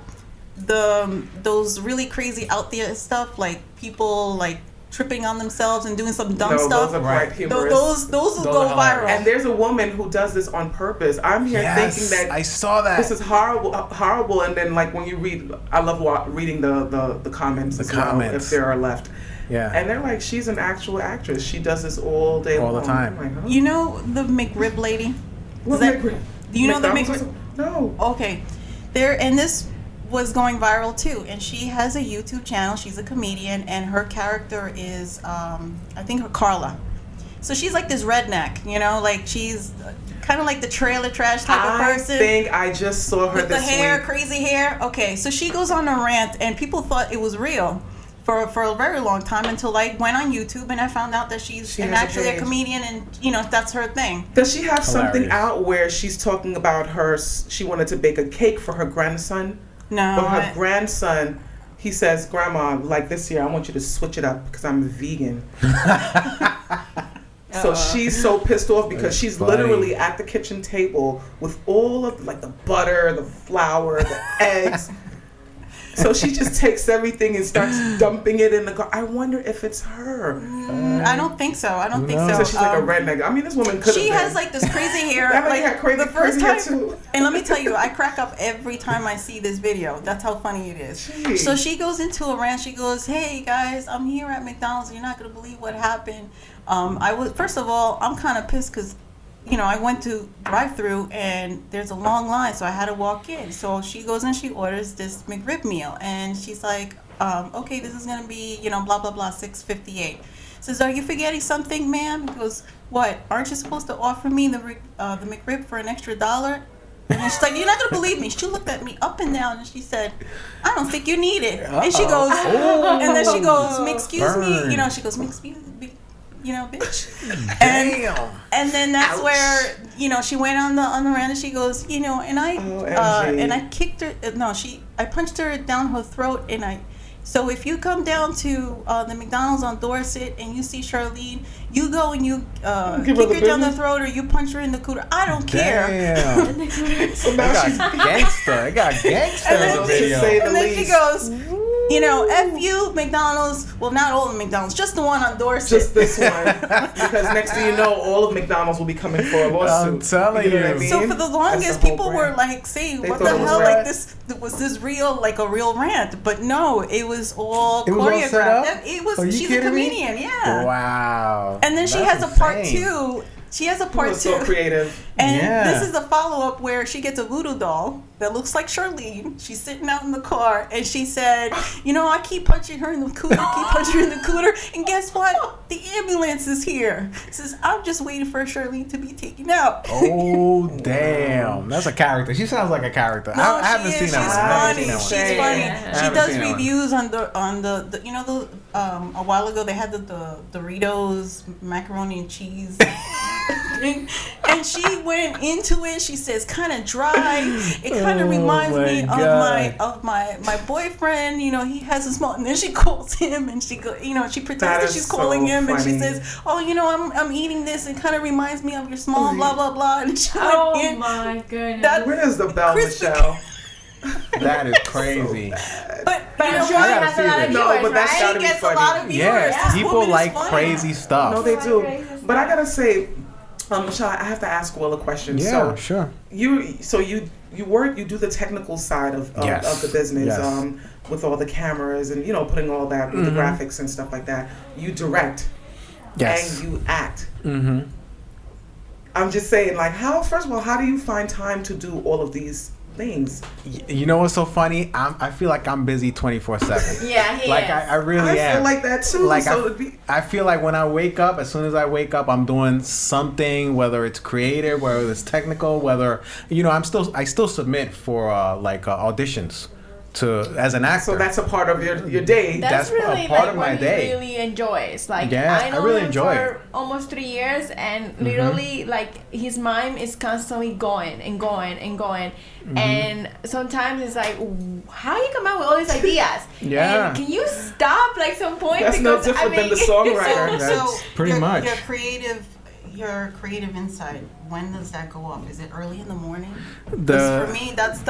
Those really crazy out there stuff, like people like tripping on themselves and doing some dumb No, stuff. those are Right. quite humorous. Those will Those go are hilarious. viral. And there's a woman who does this on purpose. I'm here Yes, thinking that I saw that. this is horrible. And then like when you read, I love reading the comments The as well, comments. if there are left. Yeah. And they're like, she's an actual actress. She does this all day All long. the time. I'm like, huh? You know the McRib lady? What Is that- McRib? Do you know the McDonald's McRib? or something? No. Okay, and this was going viral too. And she has a YouTube channel. She's a comedian, and her character is, I think, her Carla. So she's like this redneck, you know, like she's kind of like the trailer trash type of I person. think I just saw her With the this hair, week. crazy hair. Okay, so she goes on a rant, and people thought it was real for a very long time until I went on YouTube and I found out that she's She has a actually a page. comedian, and you know that's her thing. Does she have something Hilarious. out where she's talking about she wanted to bake a cake for her grandson? No, But her grandson, he says, Grandma, like this year, I want you to switch it up because I'm vegan. So she's so pissed off because That's she's funny. literally at the kitchen table with all of like the butter, the flour, the eggs. So she just takes everything and starts dumping it in the car. I wonder if it's her. I don't think so. I don't think knows? so. So she's like a redneck. I mean, this woman could have She been. has like this crazy hair. That lady like had crazy- the first crazy hair, time, too. and let me tell you, I crack up every time I see this video. That's how funny it is. Jeez. So she goes into a rant. She goes, "Hey guys, I'm here at McDonald's. You're not gonna believe what happened. First of all, I'm kind of pissed because, you know, I went to drive-through and there's a long line, so I had to walk in. So she goes and she orders this McRib meal, and she's like, okay, this is gonna be, you know, blah blah blah, $6.58. Says, are you forgetting something, ma'am? He goes, what? Aren't you supposed to offer me the McRib for an extra $1? And she's like, you're not gonna believe me. She looked at me up and down and she said, I don't think you need it. And she goes, and then she goes, excuse me, Burn. you know, she goes, excuse me, you know, bitch. Damn. And then that's Ouch. where, you know, she went on the rant and she goes, you know, and I kicked her. No, I punched her down her throat, and So if you come down to the McDonald's on Dorset and you see Charlene, you go and you Give her kick the her down the business? throat or you punch her in the cooter. I don't care. Damn. So It now got she's gangster. It got gangster And in then the to video. say the And then she least. goes, You know, F you, McDonald's. Well, not all of McDonald's, just the one on Dorset. Just this one. Because next thing you know, all of McDonald's will be coming for a lawsuit. I'm telling you. Know what I mean? So for the longest, people were like saying, "What the hell? Like this was this real? Like a real rant?" But no, it was all choreographed. It was. She's a comedian. Yeah. Wow. And then she has a part 2. She has a part 2. So creative. And this is the follow-up where she gets a voodoo doll that looks like Charlene. She's sitting out in the car, and she said, you know, I keep punching her in the cooter, and guess what? The ambulance is here. Says, I'm just waiting for Charlene to be taken out. Oh, damn. That's a character. She sounds like a character. No, I haven't seen that one. She's funny. She does reviews on the you know, a while ago they had the Doritos macaroni and cheese and she went into it. She says kind of dry. It kind of reminds me of my boyfriend. You know, he has a small, and then she calls him and she she pretends that she's calling him funny. And she says, oh, you know, I'm eating this. It kind of reminds me of your small blah blah blah. And she went in. My goodness. Where's the bell, Michelle? That is crazy. But I'm sure it has a lot of viewers, but that's right? gotta She gets funny. a lot of viewers. Yes, people like funny. crazy stuff. No, they do. But I gotta say, Michelle, I have to ask Will a question. Yeah, so sure. You do the technical side of the business, with all the cameras and putting all that with the graphics and stuff like that. You direct, and you act. Mm-hmm. I'm just saying, like, first of all, how do you find time to do all of these things? You know what's so funny? I feel like I'm busy 24/7. Yeah, he like is. I really am. I feel like that too. Like so I feel like when I wake up, as soon as I wake up, I'm doing something, whether it's creative, whether it's technical, whether I still submit for auditions as an actor. So that's a part of your day. That's really a part like of my what day. he really enjoys. Like I know really him enjoy for it. almost 3 years, and literally like his mind is constantly going and going and going. And sometimes it's like, how you come out with all these ideas? Yeah. And can you stop like some point? That's no different than the songwriter. That's pretty much. Your creative insight, when does that go off? Is it early in the morning? For me, that's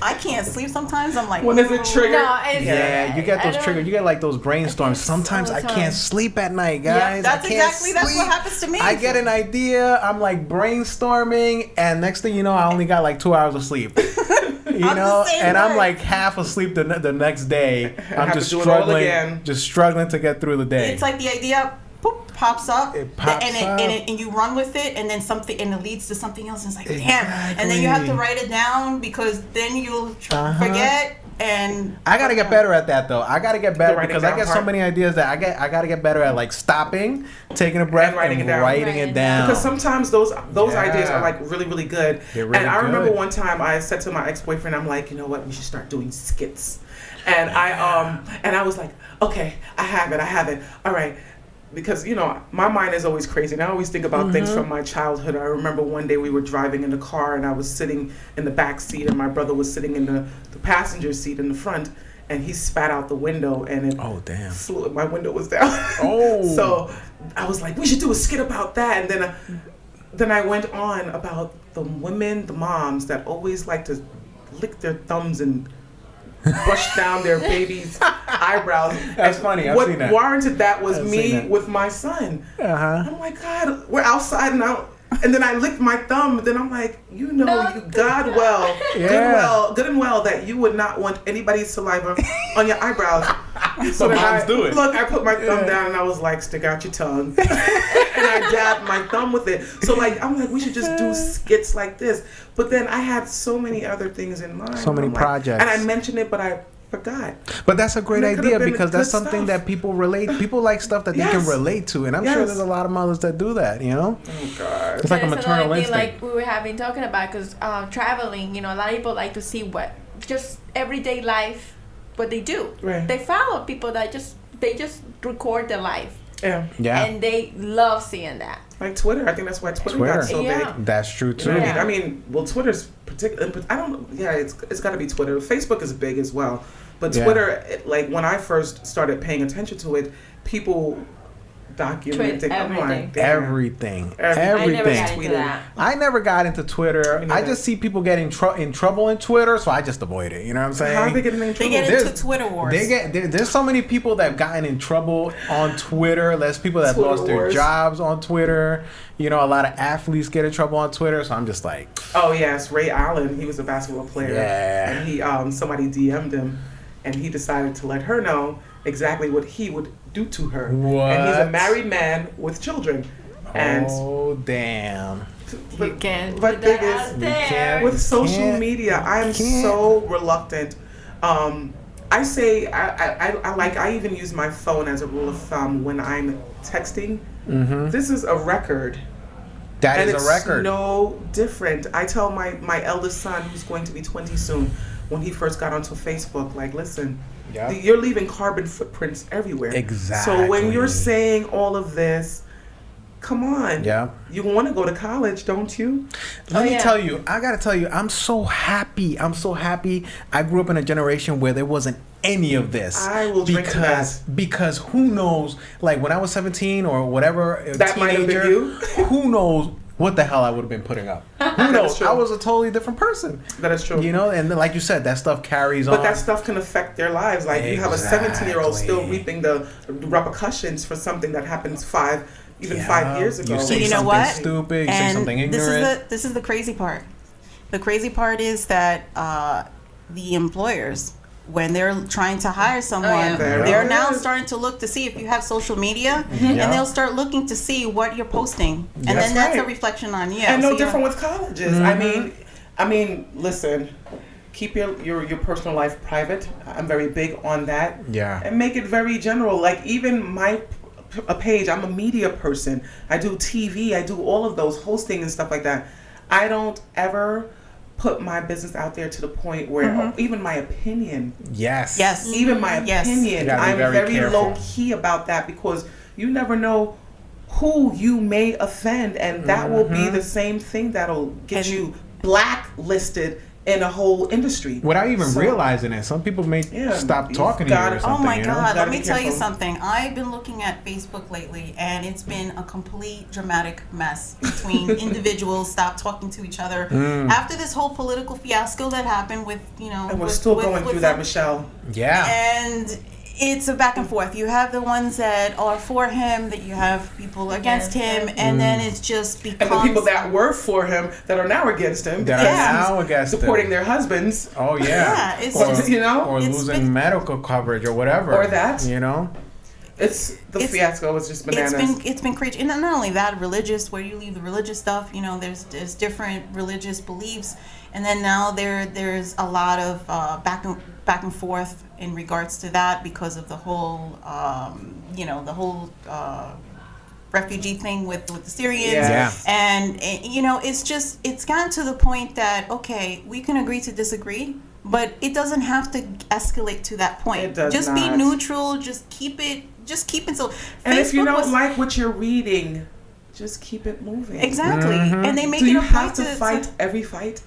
I can't sleep sometimes. I'm like, when is it triggered? No, you get those triggers. You get like those brainstorms. Sometimes I can't sleep at night, guys. Yeah, that's what happens to me. I get an idea. I'm like brainstorming, and next thing you know, I only got like 2 hours of sleep. I'm like half asleep the next day. I'm just struggling to get through the day. It's like the idea pops up, up. And you run with it, and then something, and it leads to something else. And it's like, damn, and then you have to write it down because then you'll forget. And I gotta get better at that though. I gotta get better because I get so many ideas that I gotta get better at, like stopping, taking a breath, and writing it down. Because sometimes those ideas are like really, really good. Really and I remember one time I said to my ex-boyfriend, I'm like, you know what, we should start doing skits. And I was like, okay, I have it. All right. Because, my mind is always crazy. And I always think about things from my childhood. I remember one day we were driving in the car and I was sitting in the back seat and my brother was sitting in the passenger seat in the front, and he spat out the window and it flew. My window was down. So I was like, we should do a skit about that. And then I went on about the women, the moms that always like to lick their thumbs and brush down their baby's eyebrows. That's funny. I've seen that. What warranted that was me with my son. I'm like, God, we're outside now. And then I licked my thumb. And then I'm like, good and well that you would not want anybody's saliva on your eyebrows. So moms do it. Look, I put my thumb down and I was like, stick out your tongue. And I dabbed my thumb with it. So I'm like, we should just do skits like this. But then I had so many other things in mind. So many projects. And I mentioned it, but I forgot. But that's a great idea because that's something that people relate. People like stuff that they can relate to, and I'm sure there's a lot of mothers that do that. Oh God! It's like a maternal instinct. Like we have been talking about, because traveling, a lot of people like to see what just everyday life, what they do. Right. They follow people that they just record their life. Yeah. And they love seeing that. Like Twitter. I think that's why Twitter got so big. That's true too. I mean, Twitter's particular. I don't. Yeah, it's got to be Twitter. Facebook is big as well, but Twitter, when I first started paying attention to it, people documenting. I'm like, everything. I never got into that. I never got into Twitter. I just see people getting in trouble in Twitter, so I just avoid it. You know what I'm saying? How are they getting in trouble? They get into Twitter wars. There's so many people that have gotten in trouble on Twitter. There's people that lost their jobs on Twitter. You know, a lot of athletes get in trouble on Twitter, so I'm just like... Oh, yes. Ray Allen, he was a basketball player. Yeah. And he, somebody DM'd him, and he decided to let her know exactly what he would do to her. What? And he's a married man with children. And oh, damn. You can't but put that out there. With social media, I am so reluctant. I say, I even use my phone as a rule of thumb when I'm texting. Mm-hmm. This is a record. That is a record. It's no different. I tell my eldest son, who's going to be 20 soon, when he first got onto Facebook, like, listen, you're leaving carbon footprints everywhere. Exactly. So when you're saying all of this, come on. Yeah. You want to go to college, don't you? Let me tell you, I got to tell you, I'm so happy. I grew up in a generation where there wasn't any of this. I will drink to that. Because who knows, like when I was 17 or whatever, that might have been you. Who knows what the hell I would have been putting up. Who knows? I was a totally different person. That is true. You know, and like you said, that stuff carries on. But that stuff can affect their lives. Like you have a 17-year-old still reaping the repercussions for something that happens 5 years ago. You say you know something what? stupid, you say something ignorant. This is the crazy part. The crazy part is that the employers, when they're trying to hire someone, they're now starting to look to see if you have social media, and they'll start looking to see what you're posting, and then that's a reflection on you. And no different with colleges. Mm-hmm. I mean, listen, keep your personal life private. I'm very big on that. Yeah. And make it very general. Like even my page, I'm a media person. I do TV. I do all of those hosting and stuff like that. I don't ever put my business out there to the point where even my opinion. Yes. Even my opinion. I'm very low key about that because you never know who you may offend, and that will be the same thing that'll get you blacklisted in a whole industry. Without even realizing it. Some people may stop talking to you or something. Oh my God, let me be tell you careful. something. I've been looking at Facebook lately, and it's been a complete dramatic mess between individuals stop talking to each other. After this whole political fiasco that happened with, And we're still going through that, Michelle. Yeah. And it's a back and forth. You have the ones that are for him, that you have people against him, and then it's just becomes... And the people that were for him that are now against him. That are now against supporting their husbands. Oh, yeah. Yeah, it's just... Or losing medical coverage or whatever. Or that. It's the fiasco was just bananas. It's been crazy. And not only that, religious, where you leave the religious stuff, there's different religious beliefs. And then now there's a lot of back and forth in regards to that because of the whole refugee thing with the Syrians. Yes. And it's gotten to the point that, okay, we can agree to disagree, but it doesn't have to escalate to that point. It does just not. be neutral, just keep it so. And if you don't like what you're reading, just keep it moving. Exactly. And they make Do it you a have point to fight every fight?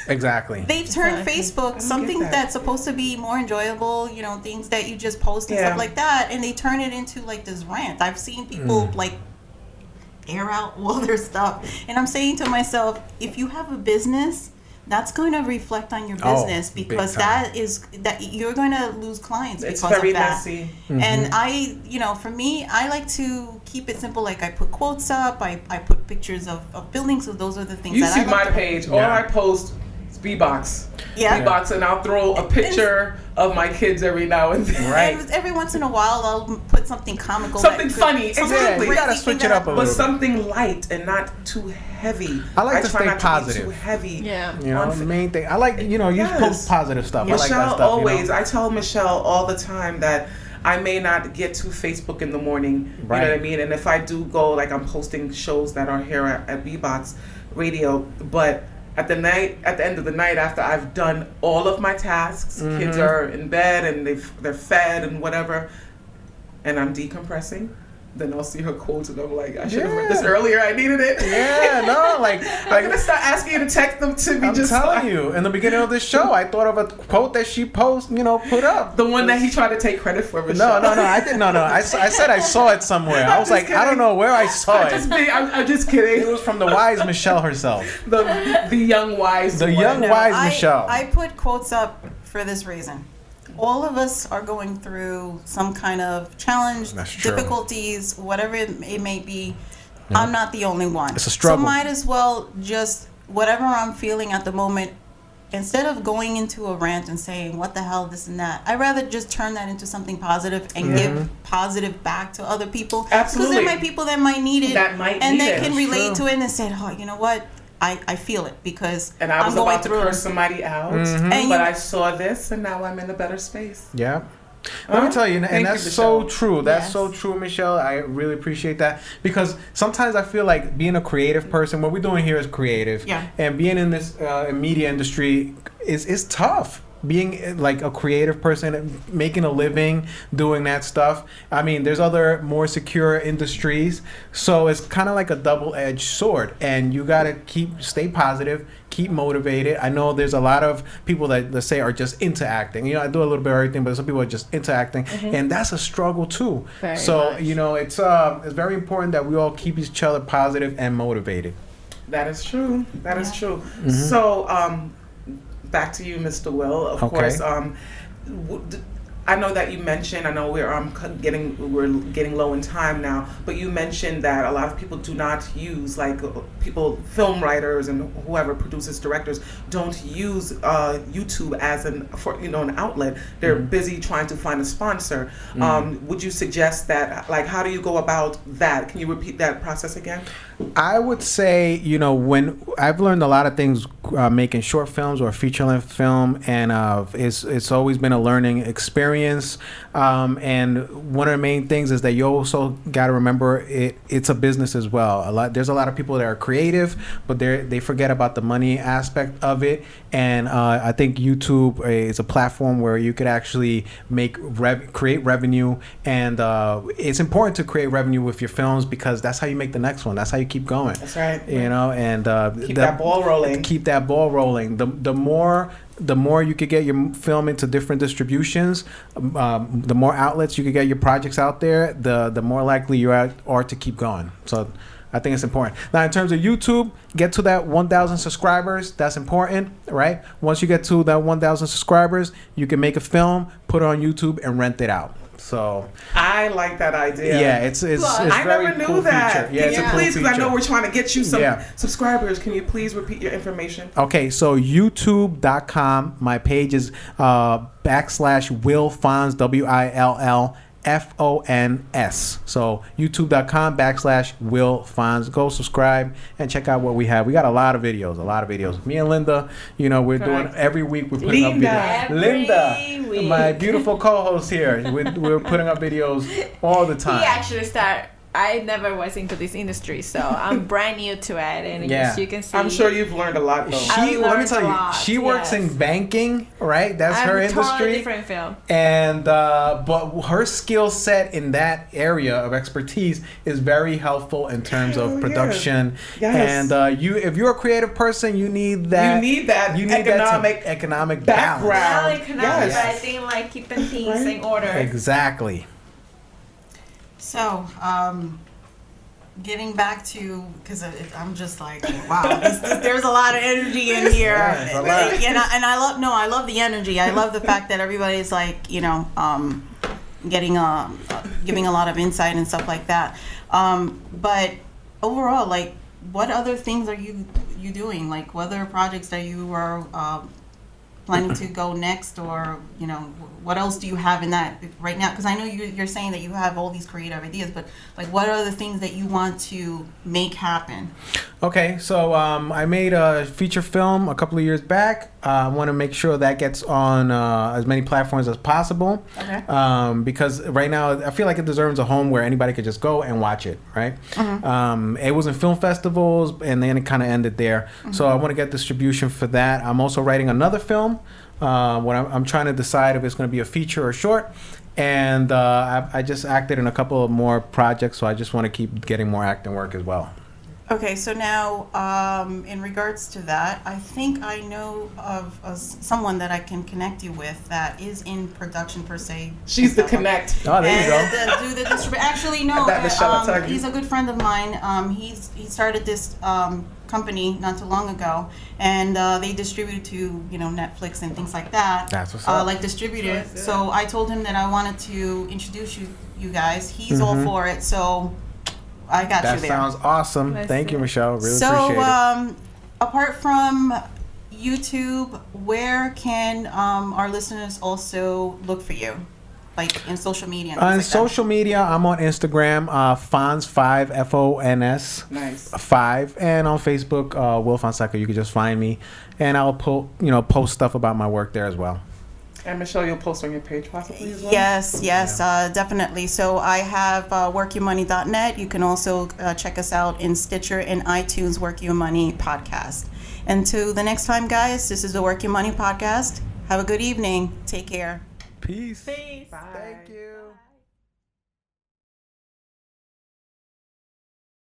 Exactly. They've turned Facebook something that's supposed to be more enjoyable, things that you just post and stuff like that, and they turn it into like this rant. I've seen people like air out all their stuff, and I'm saying to myself, if you have a business, that's going to reflect on your business because that you're going to lose clients because of that. It's very messy. And for me, I like to keep it simple. Like I put quotes up, I put pictures of buildings, so those are the things that I like. You see my page, all I post is B-Box. Yeah. B-Box, and I'll throw a picture of my kids every now and then. Right. And every once in a while, I'll put something comical. Something funny. Exactly. You gotta switch it up a little. But something light and not too heavy. I like to try stay not positive. To be too heavy. Yeah. The main thing. I like, you post positive stuff. Michelle, I like that stuff. always. I tell Michelle all the time that I may not get to Facebook in the morning. You know what I mean? And if I do go, like I'm posting shows that are here at B-Box Radio, but at the end of the night, after I've done all of my tasks, kids are in bed and they're fed and whatever, and I'm decompressing, then I'll see her quotes and I'm like, I should have read this earlier. I needed it. Yeah, no, I'm gonna start asking you to text them to me. I'm telling you, in the beginning of this show, I thought of a quote that she put up. The one that he tried to take credit for. No, I didn't. No. I said I saw it somewhere. I was like, kidding. I don't know where I saw it. I'm just kidding. It was from the wise Michelle herself. The young wise. The young wise Michelle. I put quotes up for this reason. All of us are going through some kind of challenge, difficulties, whatever it may be. Yeah. I'm not the only one. It's a struggle. So might as well just, whatever I'm feeling at the moment, instead of going into a rant and saying, what the hell, this and that, I'd rather just turn that into something positive and give positive back to other people. Absolutely. Because there might be people that might need it. And they can relate to it and say, oh, you know what? I feel it because and I was I'm going about to curse somebody out, but I saw this and now I'm in a better space. Yeah. Let me tell you, and that's so true. That's so true, Michelle. I really appreciate that because sometimes I feel like being a creative person, what we're doing here is creative, and being in this media industry is tough. Being like a creative person, making a living doing that stuff. I mean, there's other more secure industries, so it's kind of like a double-edged sword. And you gotta stay positive, keep motivated. I know there's a lot of people that let's say are just into acting. You know, I do a little bit of everything, but some people are just into acting, and that's a struggle too. Very so much. You know, it's very important that we all keep each other positive and motivated. That is true. That is true. So, back to you, Mr. Will. Of course, I know that you mentioned. I know we're getting low in time now, but you mentioned that a lot of people do not use, like film writers and whoever produces, directors don't use YouTube as an outlet. They're busy trying to find a sponsor. Would you suggest that? Like, how do you go about that? Can you repeat that process again? I would say, when I've learned a lot of things making short films or feature-length film, and it's always been a learning experience. And one of the main things is that you also got to remember it's a business as well. There's a lot of people that are creative, but they forget about the money aspect of it. And I think YouTube is a platform where you could actually create revenue, and it's important to create revenue with your films because that's how you make the next one. That's how you keep going. That's right. And keep that ball rolling. Keep that ball rolling. The more you could get your film into different distributions, the more outlets you could get your projects out there, the more likely you are to keep going. So I think it's important. Now, in terms of YouTube, get to that 1,000 subscribers. That's important, right? Once you get to that 1,000 subscribers, you can make a film, put it on YouTube, and rent it out. So I like that idea. Yeah, it's I very never knew cool that. Feature. Yeah, it's a cool please, feature. because I know we're trying to get you some subscribers. Can you please repeat your information? Okay, so youtube.com. My page is /Will Fonz, WILLFONS. So youtube.com /Will Fonz. Go subscribe and check out what we have. We got a lot of videos. Me and Linda, we're doing every week. We're putting up videos. Linda, my beautiful co-host here. We're putting up videos all the time. He actually I never was into this industry, so I'm brand new to it, and as you can see, I'm sure you've learned a lot, though. Let me tell you, she works in banking, right? That's her industry. Totally different film. And but her skill set in that area of expertise is very helpful in terms of production. Yes. And if you're a creative person, you need that. You need that economic background. But I think like keeping things in order. Exactly. So, getting back to, because I'm just like, wow, there's a lot of energy in here. And I love the energy. I love the fact that everybody's like, giving a lot of insight and stuff like that. But overall, like, what other things are you doing? Like, what other projects that you are planning to go next, or what else do you have in that right now? Because I know you're saying that you have all these creative ideas, but like, what are the things that you want to make happen? Okay, so I made a feature film a couple of years back. I want to make sure that gets on as many platforms as possible. Okay. Because right now I feel like it deserves a home where anybody could just go and watch it, right? It was in film festivals, and then it kind of ended there. So I want to get distribution for that. I'm also writing another film What I'm trying to decide if it's going to be a feature or short. And I just acted in a couple of more projects, so I just want to keep getting more acting work as well. Okay, so now in regards to that, I think I know of someone that I can connect you with that is in production per se. She's the connect. Oh, there you go. Do the actually, no, he's a good friend of mine. He started this company not too long ago, and they distribute to Netflix and things like that. That's what's up. Like distributed. So I told him that I wanted to introduce you guys. He's all for it. So. I got you there. That sounds awesome. Thank you, Michelle. Really appreciate it. So, apart from YouTube, where can our listeners also look for you? Like in social media? On like social media, I'm on Instagram, Fons5, F-O-N-S. Nice. 5. And on Facebook, Will Fonseca. You can just find me. And I'll post stuff about my work there as well. And Michelle, you'll post on your page possibly as well? Yes, definitely. So I have workyourmoney.net. You can also check us out in Stitcher and iTunes, Work Your Money podcast. Until the next time, guys, this is the Work Your Money podcast. Have a good evening. Take care. Peace. Peace. Bye. Thank you.